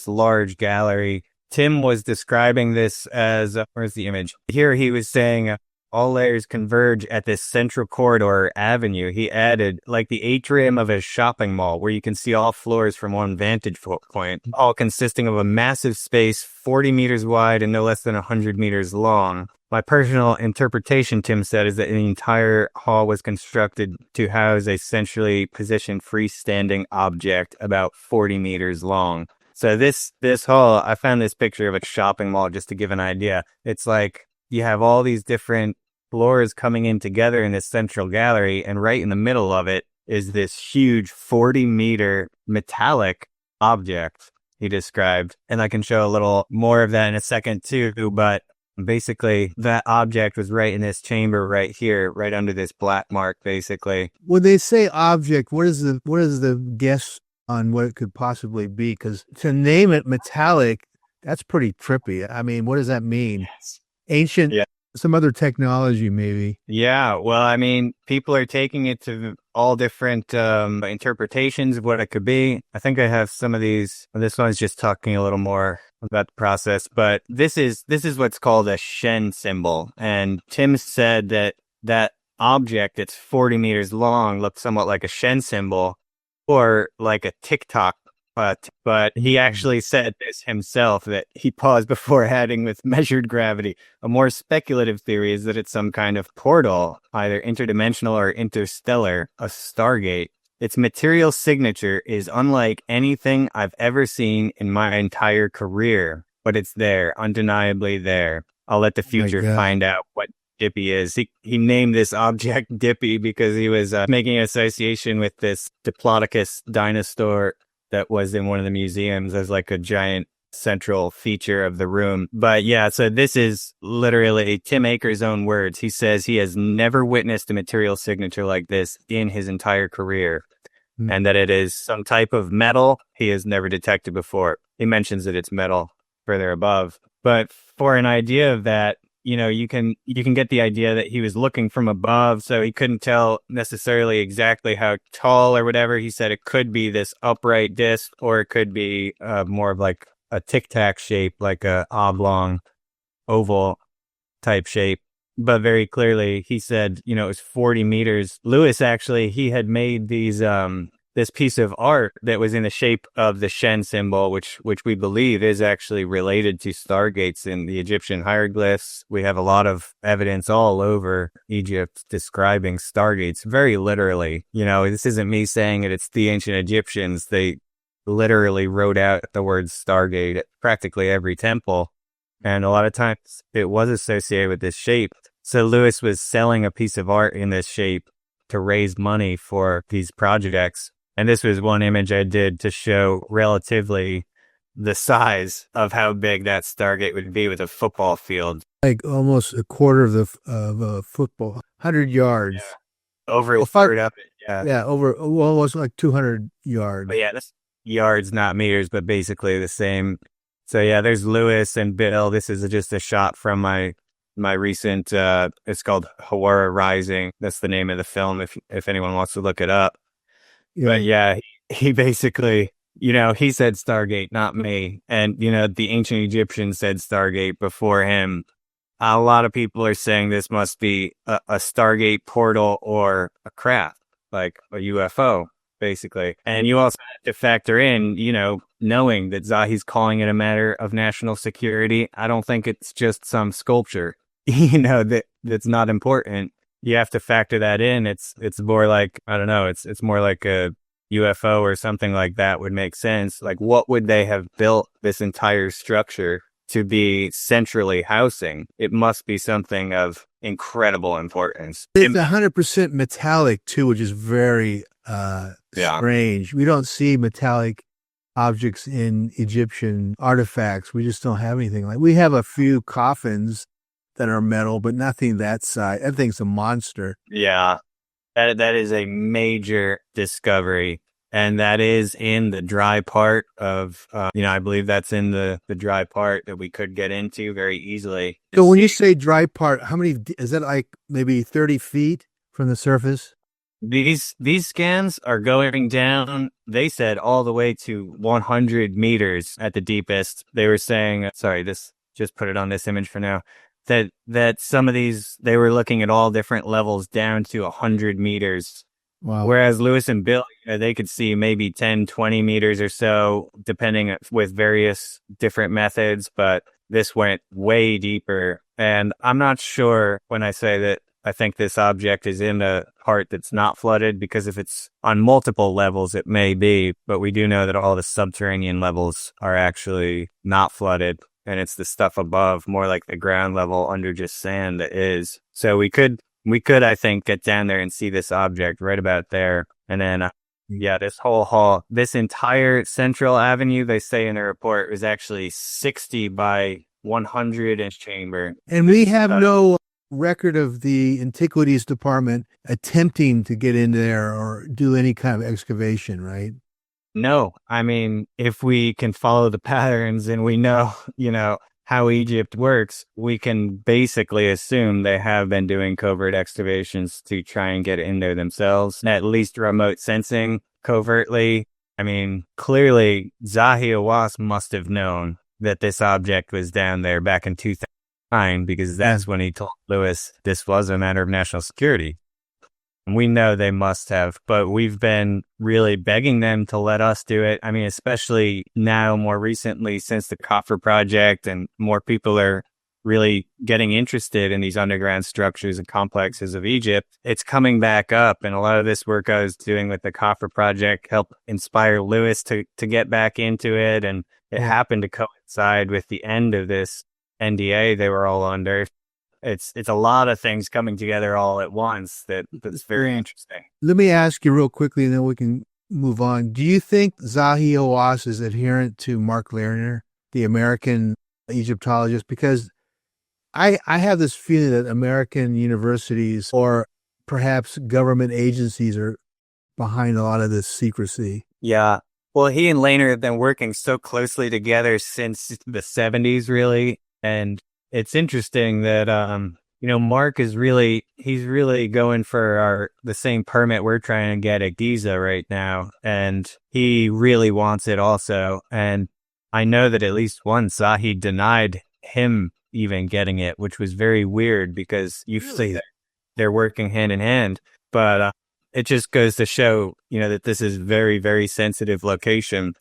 large gallery. Tim was describing this as, where's the image? Here he was saying all layers converge at this central corridor avenue. He added like the atrium of a shopping mall where you can see all floors from one vantage point, all consisting of a massive space 40 meters wide and no less than 100 meters long. My personal interpretation, Tim said, is that the entire hall was constructed to house a centrally positioned freestanding object about 40 meters long. So this hall, I found this picture of a shopping mall just to give an idea. It's like you have all these different floors coming in together in this central gallery, and right in the middle of it is this huge 40-meter metallic object he described. And I can show a little more of that in a second too, but basically that object was right in this chamber right here, right under this black mark, basically. When they say object, what is the guess on what it could possibly be? Because to name it metallic, that's pretty trippy. I mean, what does that mean? Yes. Ancient, some other technology maybe. Yeah, well, I mean, people are taking it to all different interpretations of what it could be. I think I have some of these. This one's just talking a little more about the process, but this is what's called a Shen symbol. And Tim said that object that's 40 meters long looked somewhat like a Shen symbol or like a TikTok. But he actually said this himself, that he paused before adding with measured gravity. A more speculative theory is that it's some kind of portal, either interdimensional or interstellar, a Stargate. Its material signature is unlike anything I've ever seen in my entire career, but it's there, undeniably there. I'll let the future find out what Dippy is. He named this object Dippy because he was making an association with this Diplodocus dinosaur that was in one of the museums as like a giant central feature of the room. But yeah, so this is literally Tim Akers' own words. He says he has never witnessed a material signature like this in his entire career, and that it is some type of metal he has never detected before. He mentions that it's metal further above. But for an idea of that, you can get the idea that he was looking from above, so he couldn't tell necessarily exactly how tall or whatever. He said it could be this upright disc, or it could be more of like a tic-tac shape, like a oblong oval type shape. But very clearly, he said, it was 40 meters. Lewis, actually, he had made these this piece of art that was in the shape of the Shen symbol, which we believe is actually related to stargates in the Egyptian hieroglyphs. We have a lot of evidence all over Egypt describing stargates very literally. This isn't me saying it, it's the ancient Egyptians. They literally wrote out the word stargate at practically every temple. And a lot of times it was associated with this shape. So Lewis was selling a piece of art in this shape to raise money for these projects. And this was one image I did to show relatively the size of how big that Stargate would be with a football field. Like almost a quarter of a football, 100 yards. Yeah. Over a third up it, yeah. Yeah, over almost like 200 yards. But yeah, that's yards, not meters, but basically the same. So yeah, there's Lewis and Bill. This is just a shot from my recent, it's called Hawara Rising. That's the name of the film if anyone wants to look it up. Yeah. But yeah, he basically, he said Stargate, not me. And, the ancient Egyptians said Stargate before him. A lot of people are saying this must be a Stargate portal or a craft, like a UFO, basically. And you also have to factor in, knowing that Zahi's calling it a matter of national security. I don't think it's just some sculpture, that's not important. You have to factor that in. It's more like, I don't know, it's more like a UFO or something like that would make sense. Like, what would they have built this entire structure to be centrally housing? It must be something of incredible importance. It's 100% metallic too, which is very strange. We don't see metallic objects in Egyptian artifacts. We just don't have anything like. We have a few coffins that are metal, but nothing that size. That thing's a monster. Yeah, that is a major discovery, and that is in the dry part of, I believe that's in the dry part that we could get into very easily. So when you say dry part, how many, is that like maybe 30 feet from the surface? These scans are going down, they said, all the way to 100 meters at the deepest. They were saying, just put it on this image for now, that some of these, they were looking at all different levels down to 100 meters. Wow. Whereas Lewis and Bill, they could see maybe 10, 20 meters or so, depending with various different methods. But this went way deeper. And I'm not sure when I say that I think this object is in a part that's not flooded, because if it's on multiple levels, it may be. But we do know that all the subterranean levels are actually not flooded. And it's the stuff above, more like the ground level under just sand, that is. So we could, I think, get down there and see this object right about there. And then, this whole hall, this entire central avenue, they say in the report, was actually 60 by 100 inch chamber. And we have no record of the Antiquities Department attempting to get in there or do any kind of excavation, right? No, I mean, if we can follow the patterns and we know, how Egypt works, we can basically assume they have been doing covert excavations to try and get in there themselves, at least remote sensing covertly. I mean, clearly Zahi Hawass must have known that this object was down there back in 2009, because that's when he told Lewis this was a matter of national security. We know they must have, but we've been really begging them to let us do it. I mean, especially now, more recently, since the Coffer Project, and more people are really getting interested in these underground structures and complexes of Egypt. It's coming back up, and a lot of this work I was doing with the Coffer Project helped inspire Lewis to get back into it, and it happened to coincide with the end of this NDA they were all under. it's a lot of things coming together all at once that's very interesting. Let me ask you real quickly, and then we can move on. Do you think Zahi Hawass is adherent to Mark Lerner, the American Egyptologist? Because I have this feeling that American universities or perhaps government agencies are behind a lot of this secrecy. Yeah. Well, he and Lehner have been working so closely together since the 70s, really. And it's interesting that, Mark is he's really going for the same permit we're trying to get at Giza right now. And he really wants it also. And I know that at least once Zahi denied him even getting it, which was very weird because usually they're working hand in hand. But it just goes to show, that this is very, very sensitive location.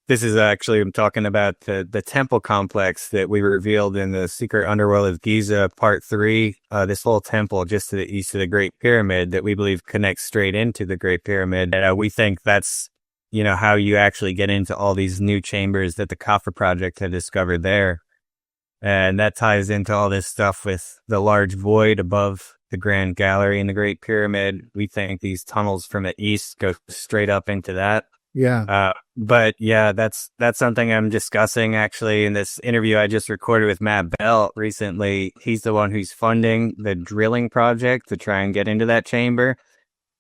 This is actually, I'm talking about the temple complex that we revealed in the Secret Underworld of Giza Part 3. This whole temple just to the east of the Great Pyramid that we believe connects straight into the Great Pyramid. And we think that's, how you actually get into all these new chambers that the Khafre Project had discovered there. And that ties into all this stuff with the large void above the Grand Gallery in the Great Pyramid. We think these tunnels from the east go straight up into that. Yeah. But yeah, that's something I'm discussing actually in this interview I just recorded with Matt Bell recently. He's the one who's funding the drilling project to try and get into that chamber.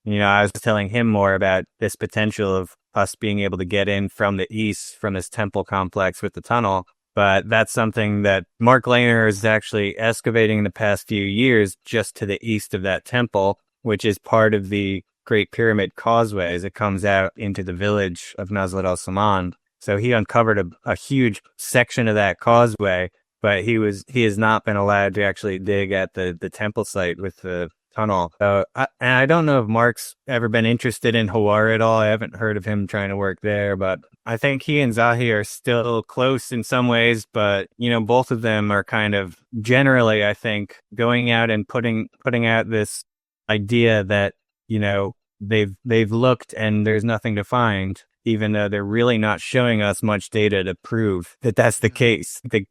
I was telling him more about this potential of us being able to get in from the east from this temple complex with the tunnel. But that's something that Mark Lehner is actually excavating in the past few years just to the east of that temple, which is part of the Great Pyramid Causeway as it comes out into the village of Nazlat al-Saman. So he uncovered a huge section of that causeway, but he has not been allowed to actually dig at the temple site with the tunnel. So I don't know if Mark's ever been interested in Hawara at all. I haven't heard of him trying to work there, but I think he and Zahi are still close in some ways, but both of them are kind of generally, I think, going out and putting out this idea that, they've looked and there's nothing to find, even though they're really not showing us much data to prove that that's the case. The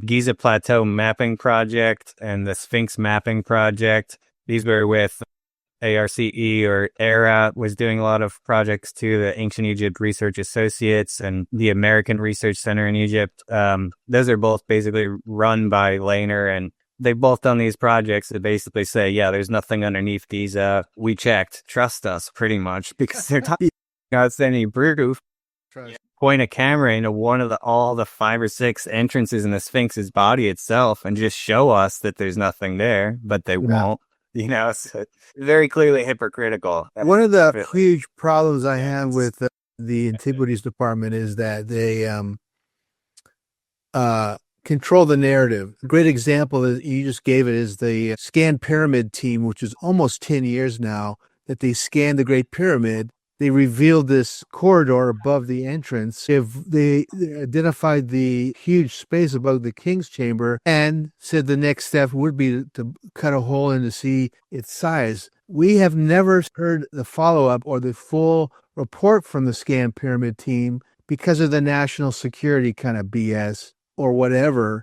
Giza Plateau Mapping Project and the Sphinx Mapping Project, these were with ARCE or ERA was doing a lot of projects too, the Ancient Egypt Research Associates and the American Research Center in Egypt. Those are both basically run by Lehner, and they've both done these projects that basically say, yeah, there's nothing underneath Giza. We checked. Trust us, pretty much, because they're not us any proof. Point a camera into one of all the 5 or 6 entrances in the Sphinx's body itself and just show us that there's nothing there, but they won't. So very clearly hypocritical. One of the huge problems I have with the Antiquities Department is that they control the narrative. A great example that you just gave it is the Scan Pyramid team, which is almost 10 years now that they scanned the Great Pyramid. They revealed this corridor above the entrance. They identified the huge space above the king's chamber and said the next step would be to cut a hole in to see its size. We have never heard the follow-up or the full report from the Scan Pyramid team because of the national security kind of BS or whatever.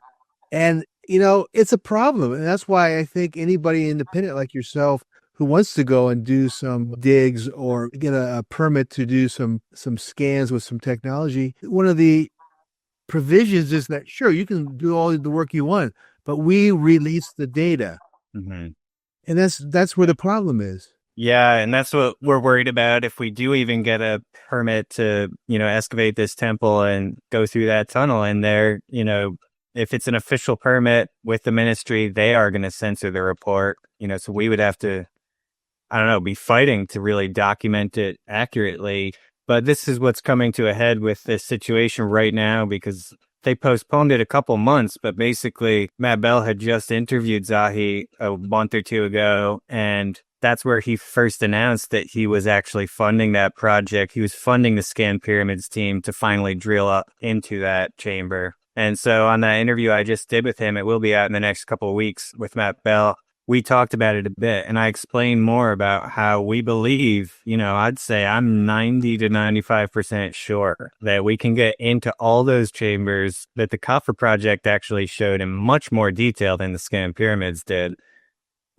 And, it's a problem. And that's why I think anybody independent like yourself who wants to go and do some digs or get a permit to do some scans with some technology, one of the provisions is that, sure, you can do all the work you want, but we release the data. Mm-hmm. And that's where the problem is. Yeah, and that's what we're worried about. If we do even get a permit to, excavate this temple and go through that tunnel in there, if it's an official permit with the ministry, they are going to censor the report, so we would have to, be fighting to really document it accurately. But this is what's coming to a head with this situation right now because they postponed it a couple months. But basically, Matt Bell had just interviewed Zahi a month or two ago, and that's where he first announced that he was actually funding that project. He was funding the Scan Pyramids team to finally drill up into that chamber. And so on that interview I just did with him, it will be out in the next couple of weeks with Matt Bell. we talked about it a bit, and I explained more about how we believe, I'd say I'm 90 to 95% sure that we can get into all those chambers that the Kaffa project actually showed in much more detail than the Scan Pyramids did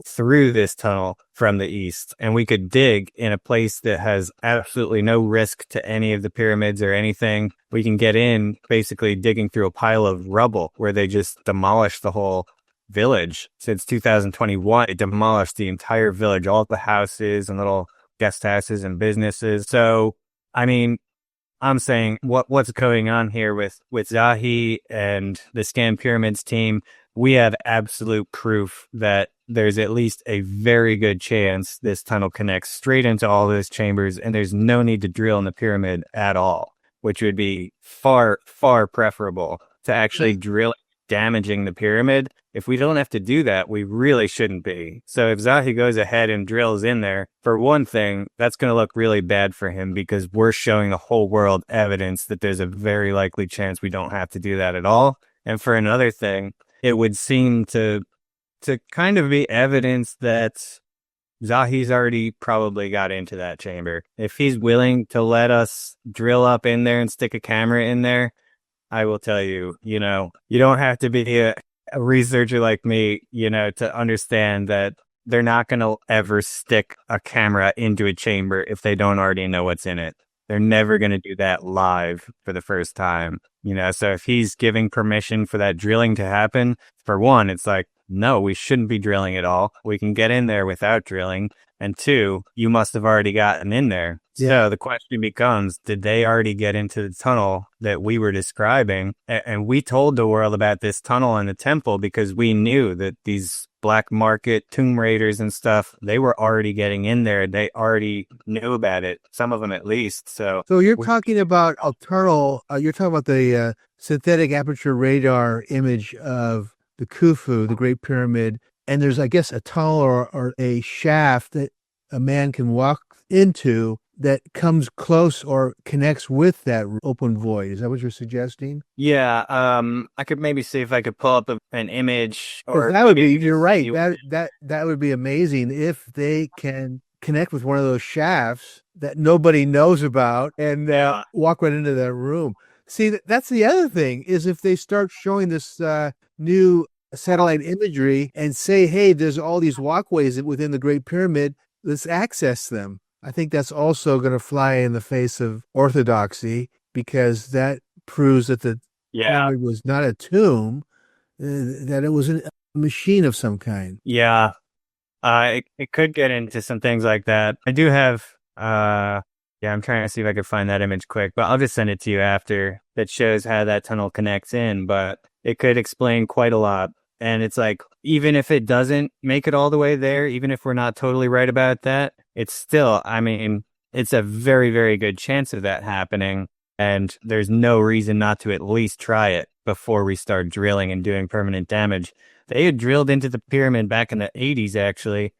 through this tunnel from the east. And we could dig in a place that has absolutely no risk to any of the pyramids or anything. We can get in basically digging through a pile of rubble where they just demolished the whole village. Since 2021, it demolished the entire village, all the houses and little guest houses and businesses. So, I mean, I'm saying what's going on here with Zahi and the Scan Pyramids team. We have absolute proof that there's at least a very good chance this tunnel connects straight into all those chambers, and there's no need to drill in the pyramid at all, which would be far, far preferable to actually drill damaging the pyramid. If we don't have to do that, we really shouldn't be. So if Zahi goes ahead and drills in there, for one thing, that's going to look really bad for him because we're showing the whole world evidence that there's a very likely chance we don't have to do that at all. And for another thing, it would seem to kind of be evidence that Zahi's already probably got into that chamber. If he's willing to let us drill up in there and stick a camera in there, I will tell you, you don't have to be a researcher like me, to understand that they're not going to ever stick a camera into a chamber if they don't already know what's in it. They're never going to do that live for the first time, so if he's giving permission for that drilling to happen, for one, it's like, no, we shouldn't be drilling at all. We can get in there without drilling. And two, you must have already gotten in there. Yeah. So the question becomes, did they already get into the tunnel that we were describing? And we told the world about this tunnel and the temple because we knew that these black market tomb raiders and stuff, they were already getting in there. They already knew about it, some of them at least. So you're talking about a tunnel, you're talking about the synthetic aperture radar image of the Khufu, the Great Pyramid, and there's, I guess, a tunnel or a shaft that a man can walk into that comes close or connects with that open void. Is that what you're suggesting? Yeah, I could maybe see if I could pull up an image. Or that would be, you're right. That would be amazing if they can connect with one of those shafts that nobody knows about and walk right into that room. See, that's the other thing, is if they start showing this new satellite imagery and say, hey, there's all these walkways within the Great Pyramid, let's access them. I think that's also going to fly in the face of orthodoxy, because that proves that the pyramid was not a tomb, that it was a machine of some kind. Yeah, it could get into some things like that. I do have, I'm trying to see if I could find that image quick, but I'll just send it to you after, that shows how that tunnel connects in, but it could explain quite a lot. And it's like, even if it doesn't make it all the way there, even if we're not totally right about that, it's still, it's a very, very good chance of that happening. And there's no reason not to at least try it before we start drilling and doing permanent damage. They had drilled into the pyramid back in the 80s, actually.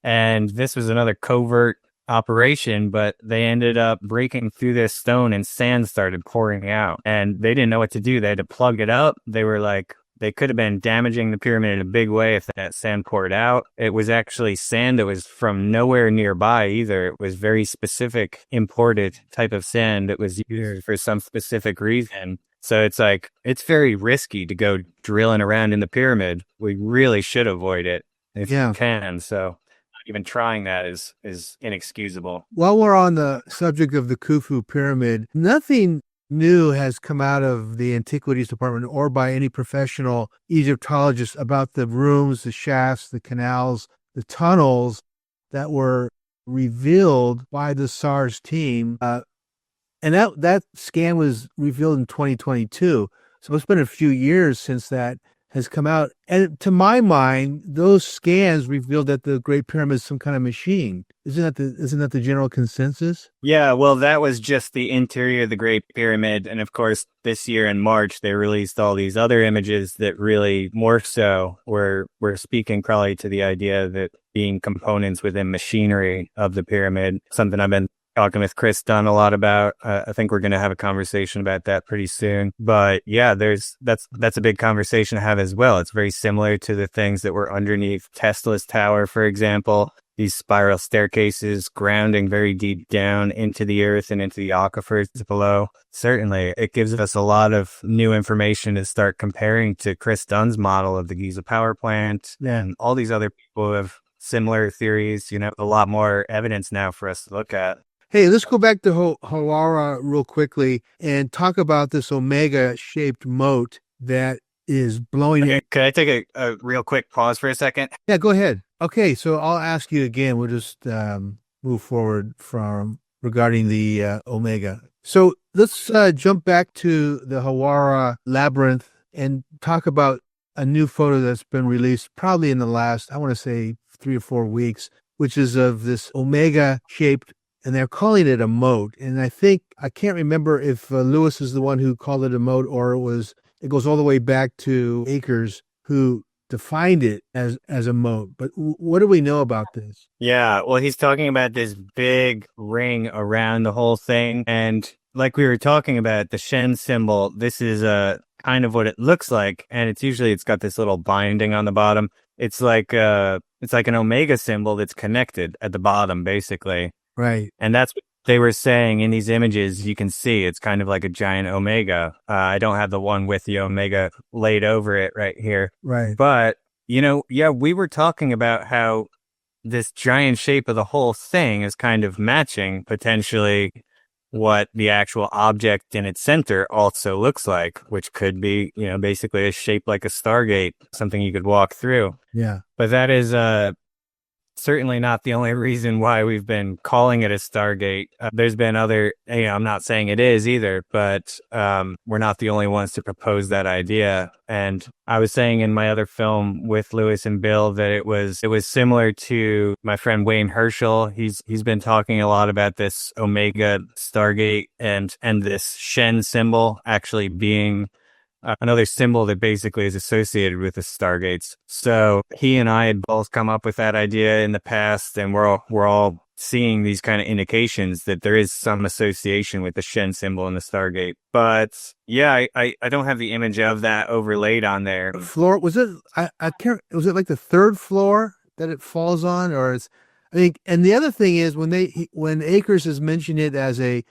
And this was another covert operation, but they ended up breaking through this stone and sand started pouring out. And they didn't know what to do. They had to plug it up. They were like, they could have been damaging the pyramid in a big way if that sand poured out. It was actually sand that was from nowhere nearby either. It was very specific imported type of sand that was used for some specific reason. So it's like, it's very risky to go drilling around in the pyramid. We really should avoid it if you can. So even trying that is inexcusable. While we're on the subject of the Khufu pyramid, nothing new has come out of the Antiquities Department or by any professional Egyptologist about the rooms, the shafts, the canals, the tunnels that were revealed by the SARS team. And that scan was revealed in 2022. So it's been a few years since that has come out. And to my mind, those scans revealed that the Great Pyramid is some kind of machine. Isn't that the general consensus? Yeah, well, that was just the interior of the Great Pyramid. And of course, this year in March, they released all these other images that really more so were speaking probably to the idea that being components within machinery of the pyramid, something I've been talking with Chris Dunn a lot about. I think we're going to have a conversation about that pretty soon. But yeah, that's a big conversation to have as well. It's very similar to the things that were underneath Tesla's tower, for example. These spiral staircases grounding very deep down into the earth and into the aquifers below. Certainly, it gives us a lot of new information to start comparing to Chris Dunn's model of the Giza power plant. And all these other people have similar theories, a lot more evidence now for us to look at. Hey, let's go back to Hawara real quickly and talk about this omega-shaped moat that is blowing. Okay, could I take a real quick pause for a second? Yeah, go ahead. Okay, so I'll ask you again. We'll just move forward from regarding the omega. So let's jump back to the Hawara Labyrinth and talk about a new photo that's been released probably in the last, I want to say, 3 or 4 weeks, which is of this omega-shaped, and they're calling it a moat. And I can't remember if Lewis is the one who called it a moat, or it goes all the way back to Akers, who defined it as a moat. But what do we know about this? Yeah, well, he's talking about this big ring around the whole thing. And like we were talking about, the Shen symbol, this is kind of what it looks like. And it's got this little binding on the bottom. It's like an omega symbol that's connected at the bottom, basically. Right. And that's what they were saying in these images. You can see it's kind of like a giant omega. I don't have the one with the omega laid over it right here. Right. But, we were talking about how this giant shape of the whole thing is kind of matching potentially what the actual object in its center also looks like, which could be, basically a shape like a Stargate, something you could walk through. Yeah. But that is certainly not the only reason why we've been calling it a Stargate. There's been other, I'm not saying it is either, but we're not the only ones to propose that idea. And I was saying in my other film with Lewis and Bill that it was similar to my friend Wayne Herschel. He's been talking a lot about this Omega Stargate and this Shen symbol actually being another symbol that basically is associated with the Stargates. So he and I had both come up with that idea in the past, and we're all seeing these kind of indications that there is some association with the Shen symbol and the Stargate. But yeah, I don't have the image of that overlaid on there. Floor, was it? I can't. Was it like the third floor that it falls on, or it's? I think. And the other thing is when Akers has mentioned it as a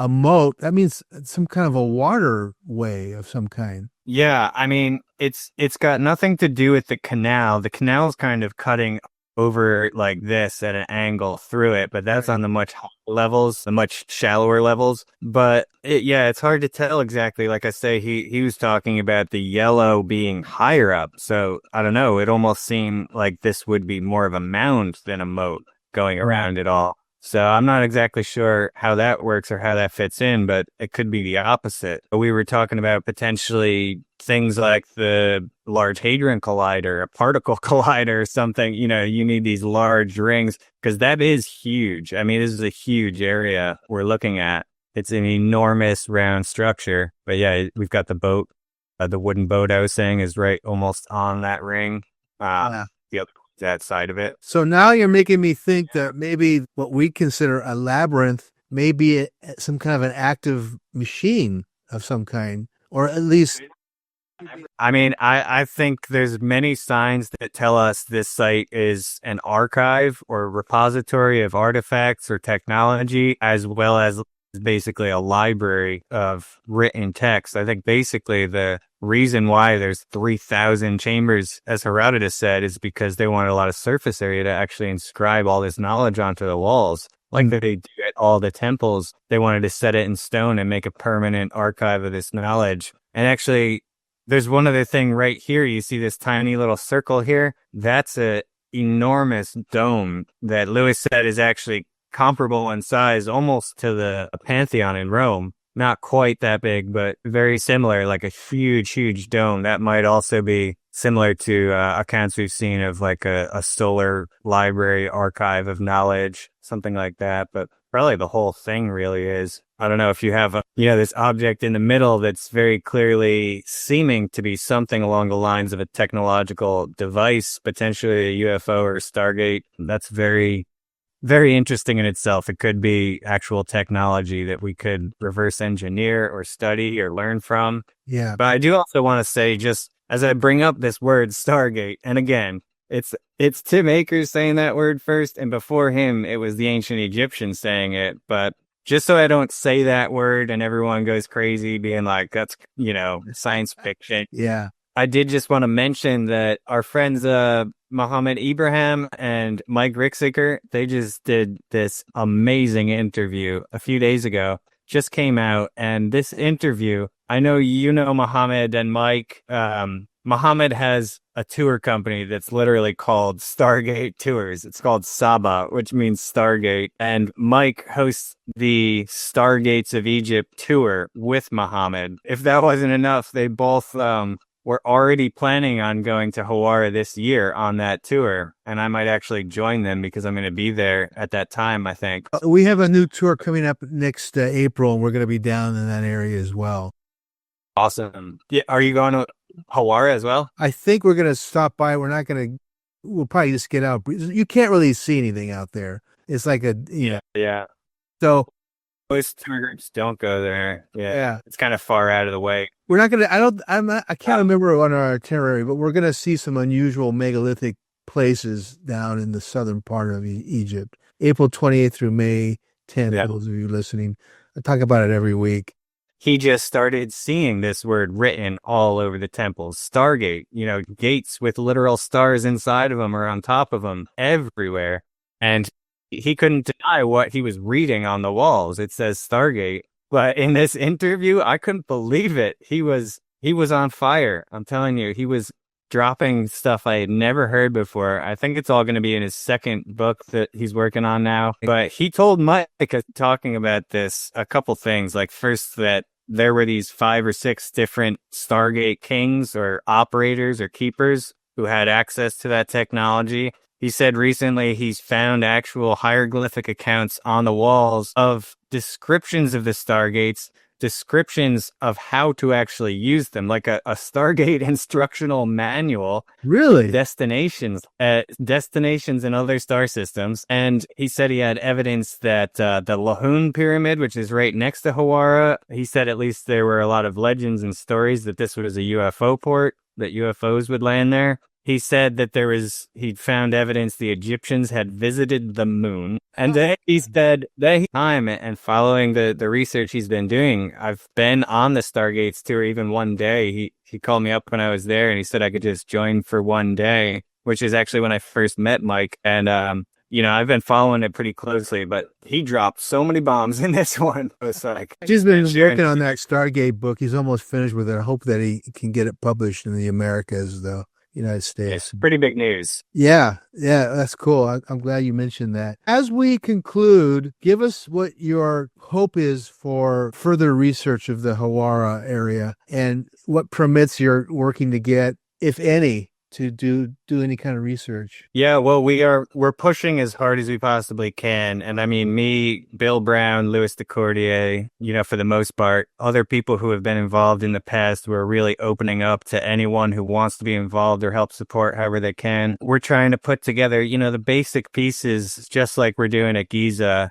moat, that means some kind of a waterway of some kind. Yeah, I mean, it's got nothing to do with the canal. The canal is kind of cutting over like this at an angle through it, but that's on the much higher levels, the much shallower levels. But it's hard to tell exactly. Like I say, he was talking about the yellow being higher up. So I don't know. It almost seemed like this would be more of a mound than a moat going around it all. So I'm not exactly sure how that works or how that fits in, but it could be the opposite. We were talking about potentially things like the Large Hadron Collider, a particle collider or something. You need these large rings because that is huge. I mean, this is a huge area we're looking at. It's an enormous round structure. But yeah, we've got the boat. The wooden boat I was saying is right almost on that ring. The other that side of it. So now you're making me think that maybe what we consider a labyrinth may be some kind of an active machine of some kind, or at least. I mean, I think there's many signs that tell us this site is an archive or repository of artifacts or technology, as well as basically a library of written text. I think basically the reason why there's 3,000 chambers, as Herodotus said, is because they wanted a lot of surface area to actually inscribe all this knowledge onto the walls. Like they do at all the temples, they wanted to set it in stone and make a permanent archive of this knowledge. And actually, there's one other thing right here. You see this tiny little circle here? That's a enormous dome that Lewis said is actually comparable in size almost to the Pantheon in Rome. Not quite that big, but very similar, like a huge, huge dome. That might also be similar to accounts we've seen of like a solar library archive of knowledge, something like that. But probably the whole thing really is. I don't know if you have this object in the middle that's very clearly seeming to be something along the lines of a technological device, potentially a UFO or a Stargate. That's very very interesting in itself. It could be actual technology that we could reverse engineer or study or learn from. Yeah. But I do also want to say, just as I bring up this word Stargate, and again, it's Tim Akers saying that word first, and before him, it was the ancient Egyptians saying it. But just so I don't say that word and everyone goes crazy being like, that's, science fiction. Yeah. I did just want to mention that our friends, Mohammed Ibrahim and Mike Rixiker, they just did this amazing interview a few days ago, just came out. And this interview, I know you know Mohammed and Mike. Mohammed has a tour company that's literally called Stargate Tours. It's called Saba, which means Stargate. And Mike hosts the Stargates of Egypt tour with Mohammed. If that wasn't enough, they both we're already planning on going to Hawara this year on that tour, and I might actually join them because I'm going to be there at that time, I think. We have a new tour coming up next April, and we're going to be down in that area as well. Awesome. Yeah, are you going to Hawara as well? I think we're going to stop by. We'll probably just get out. You can't really see anything out there. It's like Yeah. So most tour groups don't go there. Yeah. It's kind of far out of the way. We're not going to, I can't remember on our itinerary, but we're going to see some unusual megalithic places down in the southern part of Egypt. April 28th through May 10th, for those of you listening. I talk about it every week. He just started seeing this word written all over the temples. Stargate, gates with literal stars inside of them or on top of them everywhere. And he couldn't deny what he was reading on the walls. It says Stargate. But in this interview, I couldn't believe it. He was on fire. I'm telling you, he was dropping stuff I had never heard before. I think it's all going to be in his second book that he's working on now. But he told Mike, talking about this, a couple things. Like, first, that there were these 5 or 6 different Stargate kings or operators or keepers who had access to that technology. He said recently he's found actual hieroglyphic accounts on the walls of descriptions of the Stargates, descriptions of how to actually use them, like a Stargate instructional manual. Really? Destinations in other star systems. And he said he had evidence that the Lahun Pyramid, which is right next to Hawara, he said at least there were a lot of legends and stories that this was a UFO port, that UFOs would land there. He said that he'd found evidence the Egyptians had visited the moon. And then he said that time and following the research he's been doing, I've been on the Stargates tour even one day. He called me up when I was there and he said I could just join for one day, which is actually when I first met Mike. And, I've been following it pretty closely, but he dropped so many bombs in this one. It was like, he's been working on that Stargate book. He's almost finished with it. I hope that he can get it published in the Americas, though. United States. It's pretty big news. Yeah, that's cool. I'm glad you mentioned that. As we conclude, give us what your hope is for further research of the Hawara area and what permits you're working to get, if any, to do any kind of research. Yeah, well, we're pushing as hard as we possibly can. And I mean, me, Bill Brown, Louis DeCordier, for the most part, other people who have been involved in the past, we're really opening up to anyone who wants to be involved or help support however they can. We're trying to put together, the basic pieces, just like we're doing at Giza.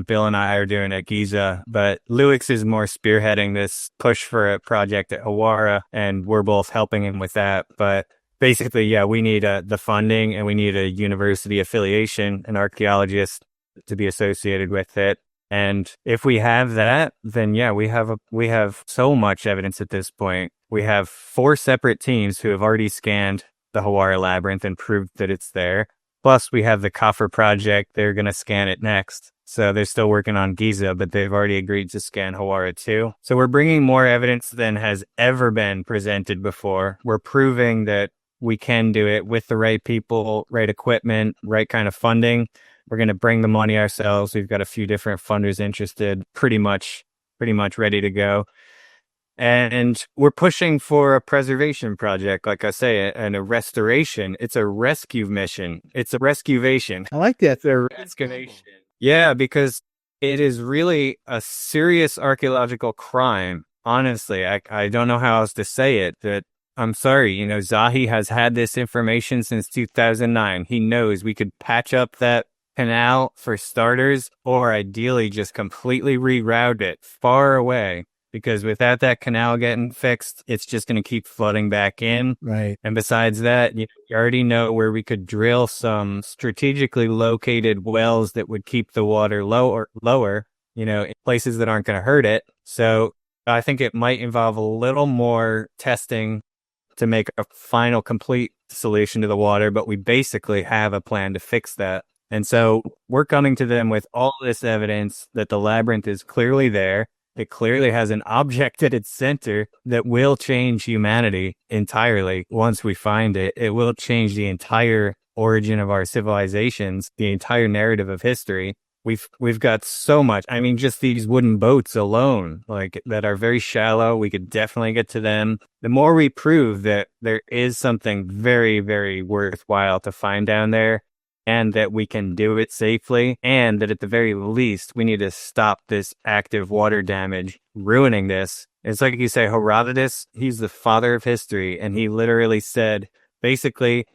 Bill and I are doing at Giza, but Louis is more spearheading this push for a project at Hawara, and we're both helping him with that. But basically, yeah, we need the funding and we need a university affiliation, an archaeologist to be associated with it. And if we have that, then yeah, we have so much evidence at this point. We have 4 separate teams who have already scanned the Hawara Labyrinth and proved that it's there. Plus, we have the Coffer project. They're going to scan it next. So they're still working on Giza, but they've already agreed to scan Hawara too. So we're bringing more evidence than has ever been presented before. We're proving that we can do it with the right people, right equipment, right kind of funding. We're going to bring the money ourselves. We've got a few different funders interested, pretty much ready to go. And we're pushing for a preservation project, like I say, and a restoration. It's a rescue mission. It's a rescuvation. I like that. It's a excavation. Yeah, because it is really a serious archaeological crime. Honestly, I don't know how else to say it. That I'm sorry, Zahi has had this information since 2009. He knows we could patch up that canal for starters, or ideally just completely reroute it far away. Because without that canal getting fixed, it's just going to keep flooding back in. Right. And besides that, you already know where we could drill some strategically located wells that would keep the water lower, in places that aren't going to hurt it. So I think it might involve a little more testing to make a final complete solution to the water, but we basically have a plan to fix that. And so we're coming to them with all this evidence that the labyrinth is clearly there. It clearly has an object at its center that will change humanity entirely once we find it. It will change the entire origin of our civilizations, the entire narrative of history. We've got so much. I mean, just these wooden boats alone, like that are very shallow. We could definitely get to them. The more we prove that there is something very, very worthwhile to find down there, and that we can do it safely, and that at the very least, we need to stop this active water damage ruining this. It's like you say, Herodotus, he's the father of history, and he literally said, basically,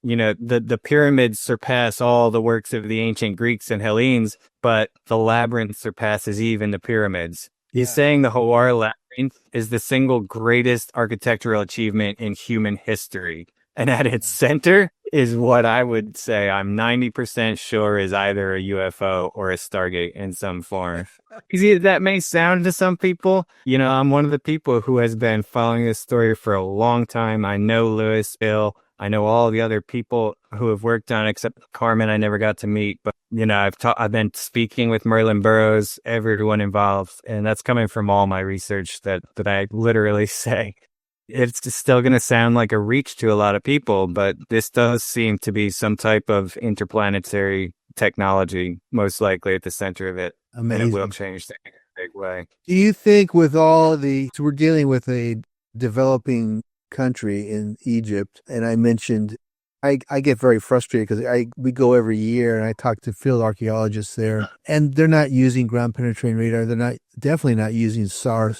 the pyramids surpass all the works of the ancient Greeks and Hellenes, but the labyrinth surpasses even the pyramids. He's saying the Hawara Labyrinth is the single greatest architectural achievement in human history. And at its center is what I would say I'm 90% sure is either a UFO or a Stargate in some form. That may sound to some people. I'm one of the people who has been following this story for a long time. I know Lewis, Bill. I know all the other people who have worked on it, except Carmen I never got to meet. But, I've been speaking with Merlin Burroughs, everyone involved. And that's coming from all my research that I literally say. It's just still going to sound like a reach to a lot of people, but this does seem to be some type of interplanetary technology, most likely at the center of it. Amazing. And it will change things in a big way. Do you think with so we're dealing with a developing country in Egypt, and I mentioned, I get very frustrated because we go every year and I talk to field archaeologists there, and they're not using ground penetrating radar. They're definitely not using SAR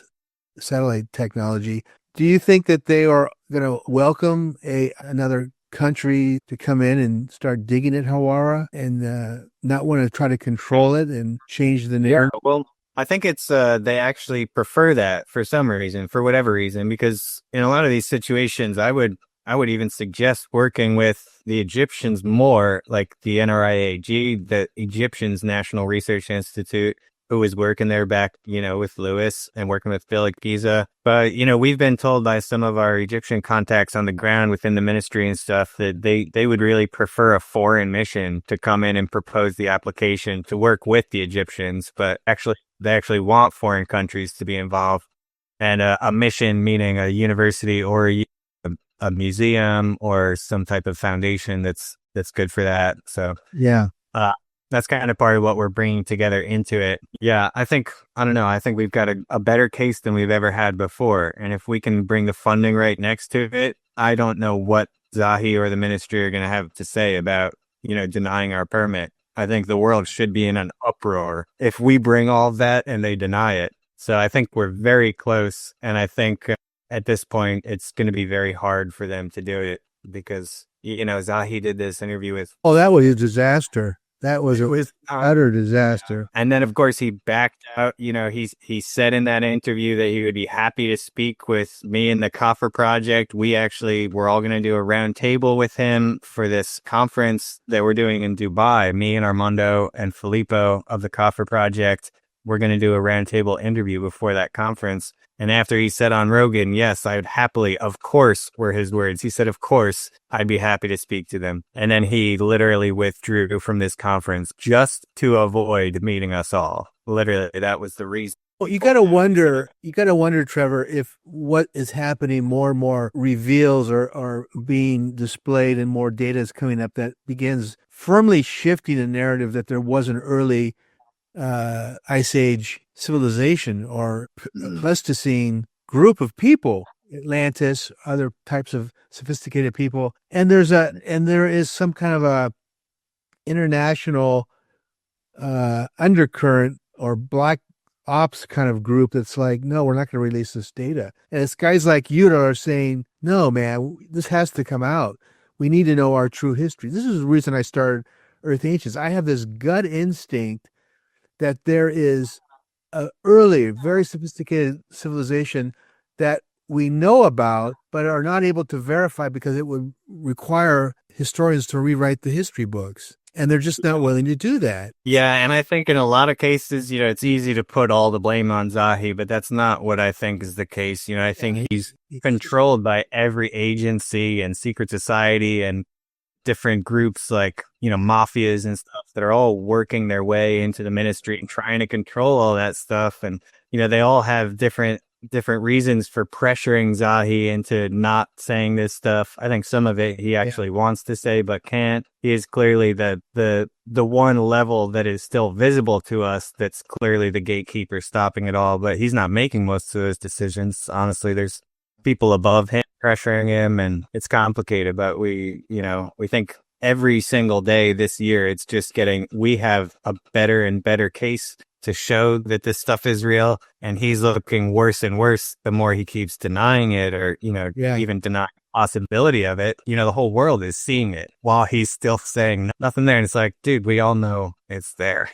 satellite technology. Do you think that they are going to welcome another country to come in and start digging at Hawara and not want to try to control it and change the narrative? Yeah, well, I think it's they actually prefer that for some reason, for whatever reason, because in a lot of these situations, I would even suggest working with the Egyptians more, like the NRIAG, the Egyptians National Research Institute, who was working there back, with Lewis and working with Phil at Giza. But, we've been told by some of our Egyptian contacts on the ground within the ministry and stuff that they would really prefer a foreign mission to come in and propose the application to work with the Egyptians. But they actually want foreign countries to be involved. And a mission, meaning a university or a museum or some type of foundation that's good for that. So, yeah. That's kind of part of what we're bringing together into it. Yeah, I think we've got a better case than we've ever had before. And if we can bring the funding right next to it, I don't know what Zahi or the ministry are going to have to say about, denying our permit. I think the world should be in an uproar if we bring all of that and they deny it. So I think we're very close. And I think at this point, it's going to be very hard for them to do it because, Zahi did this interview with... Oh, that was a disaster. It was utter disaster. And then, of course, he backed out. He said in that interview that he would be happy to speak with me and the Coffer Project. We actually were all going to do a round table with him for this conference that we're doing in Dubai. Me and Armando and Filippo of the Coffer Project, we're going to do a round table interview before that conference. And after he said on Rogan, yes, I would happily, of course, were his words. He said, of course, I'd be happy to speak to them. And then he literally withdrew from this conference just to avoid meeting us all. Literally, that was the reason. Well, you got to wonder, Trevor, if what is happening more and more reveals or are being displayed and more data is coming up that begins firmly shifting the narrative that there was an early Ice Age civilization or Pleistocene group of people, Atlantis, other types of sophisticated people, and there is some kind of a international undercurrent or black ops kind of group that's like, no, we're not going to release this data. And it's guys like you that are saying, no, man, this has to come out. We need to know our true history. This is the reason I started Earth Ancients. I have this gut instinct that there is a early, very sophisticated civilization that we know about, but are not able to verify because it would require historians to rewrite the history books. And they're just not willing to do that. Yeah, and I think in a lot of cases, it's easy to put all the blame on Zahi, but that's not what I think is the case. I think he's controlled by every agency and secret society and different groups like, mafias and stuff that are all working their way into the ministry and trying to control all that stuff. And, they all have different reasons for pressuring Zahi into not saying this stuff. I think some of it he actually wants to say but can't. He is clearly the one level that is still visible to us that's clearly the gatekeeper stopping it all, but he's not making most of those decisions. Honestly, there's people above him pressuring him, and it's complicated, but we think every single day this year we have a better and better case to show that this stuff is real, and he's looking worse and worse the more he keeps denying it, or even denying the possibility of it. The whole world is seeing it while he's still saying nothing there, and it's like, dude, we all know it's there.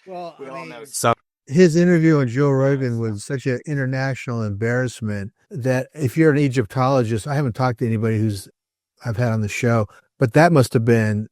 Well, we all know some. His interview on Joe Rogan was such an international embarrassment that if you're an Egyptologist, I haven't talked to anybody I've had on the show, but that must have been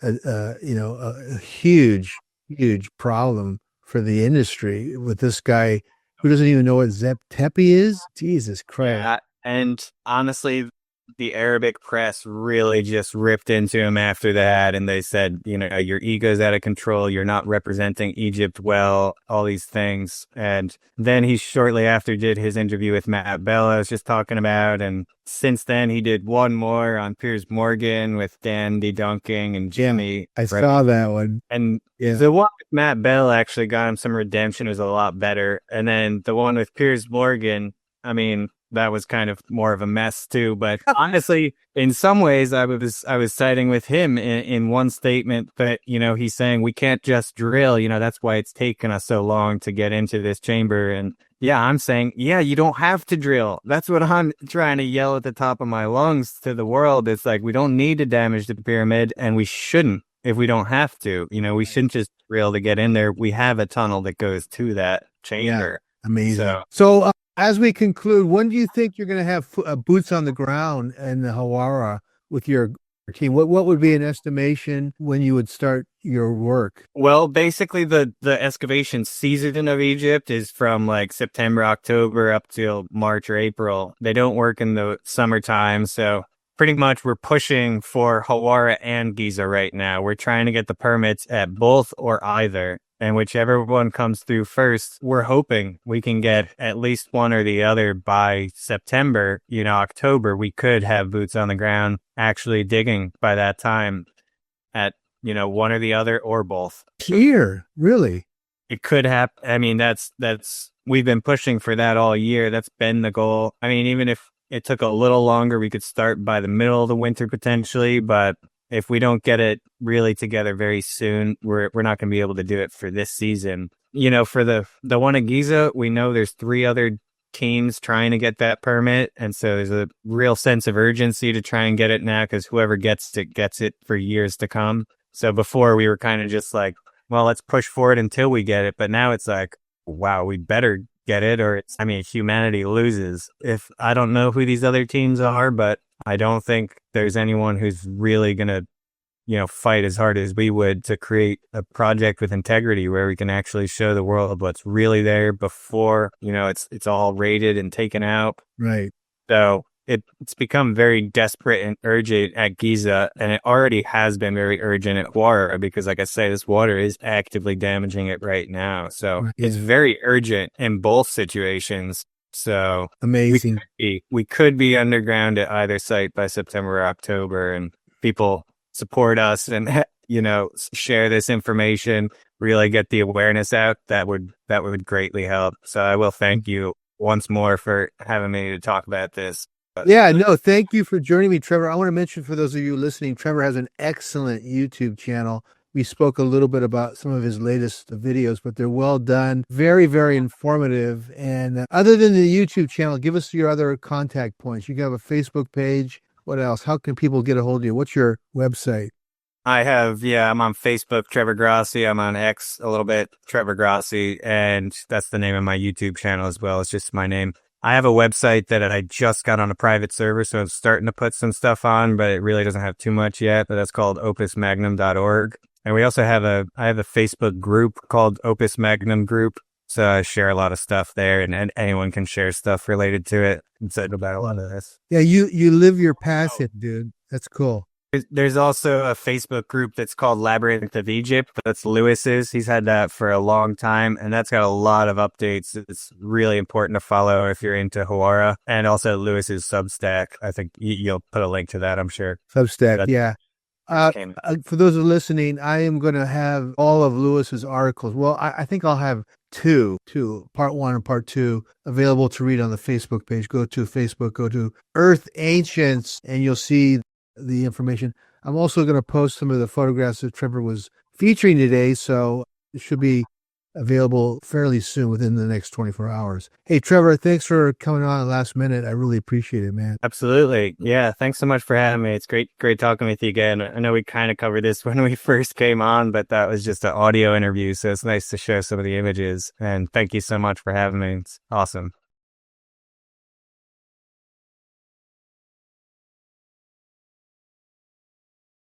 a huge, huge problem for the industry with this guy who doesn't even know what Zep Tepi is. Jesus Christ. Yeah, and honestly, the Arabic press really just ripped into him after that, and they said, your ego's out of control, you're not representing Egypt well, all these things. And then he shortly after did his interview with Matt Bell I was just talking about, and since then he did one more on Piers Morgan with Dan Dunking and Jimmy. I saw that one. And the one with Matt Bell actually got him some redemption. It was a lot better. And then the one with Piers Morgan, I mean, that was kind of more of a mess too. But honestly, in some ways, I was siding with him in one statement that, he's saying we can't just drill, that's why it's taken us so long to get into this chamber. And I'm saying, you don't have to drill. That's what I'm trying to yell at the top of my lungs to the world. It's like, we don't need to damage the pyramid, and we shouldn't if we don't have to. We shouldn't just drill to get in there. We have a tunnel that goes to that chamber. Yeah, amazing. So as we conclude, when do you think you're going to have boots on the ground in the Hawara with your team? What would be an estimation when you would start your work? Well, basically the excavation season of Egypt is from like September, October up till March or April. They don't work in the summertime, so pretty much we're pushing for Hawara and Giza right now. We're trying to get the permits at both or either. And whichever one comes through first, we're hoping we can get at least one or the other by September. October, we could have boots on the ground actually digging by that time at, one or the other or both. Here, really? It could happen. I mean, that's, we've been pushing for that all year. That's been the goal. I mean, even if it took a little longer, we could start by the middle of the winter potentially, but if we don't get it really together very soon, we're not going to be able to do it for this season. For the one at Giza, we know there's 3 other teams trying to get that permit. And so there's a real sense of urgency to try and get it now, because whoever gets it for years to come. So before we were kind of just like, well, let's push for it until we get it. But now it's like, wow, we better get it, or humanity loses. If I don't know who these other teams are, but I don't think there's anyone who's really going to, fight as hard as we would to create a project with integrity where we can actually show the world what's really there before, it's all raided and taken out. Right. So it's become very desperate and urgent at Giza, and it already has been very urgent at Hawara, because like I say, this water is actively damaging it right now. So it's very urgent in both situations. So amazing. We could be underground at either site by September or October, and people support us and share this information, really get the awareness out. That would greatly help. So I will thank you once more for having me to talk about this. Yeah, no, thank you for joining me, Trevor. I want to mention for those of you listening, Trevor has an excellent YouTube channel. We spoke a little bit about some of his latest videos, but they're well done, very, very informative. And other than the YouTube channel, give us your other contact points. You can have a Facebook page. What else? How can people get a hold of you? What's your website? I'm on Facebook, Trevor Grassi. I'm on X a little bit, Trevor Grassi, and that's the name of my YouTube channel as well. It's just my name. I have a website that I just got on a private server, so I'm starting to put some stuff on, but it really doesn't have too much yet. But that's called opusmagnum.org. And we also I have a Facebook group called Opus Magnum Group. So I share a lot of stuff there, and anyone can share stuff related to it. And said about a lot of this. Yeah, you live your passion, dude. That's cool. There's also a Facebook group that's called Labyrinth of Egypt. That's Lewis's. He's had that for a long time, and that's got a lot of updates. It's really important to follow if you're into Hawara, and also Lewis's Substack. I think you'll put a link to that, I'm sure. Substack, yeah. For those who are listening, I am going to have all of Lewis's articles. Well, I think I'll have two, part 1 and part 2, available to read on the Facebook page. Go to Facebook, go to Earth Ancients, and you'll see the information. I'm also going to post some of the photographs that Trevor was featuring today, so it should be available fairly soon, within the next 24 hours. Hey, Trevor, thanks for coming on at the last minute. I really appreciate it, man. Absolutely. Yeah. Thanks so much for having me. It's great talking with you again. I know we kind of covered this when we first came on, but that was just an audio interview. So it's nice to show some of the images. And thank you so much for having me. It's awesome.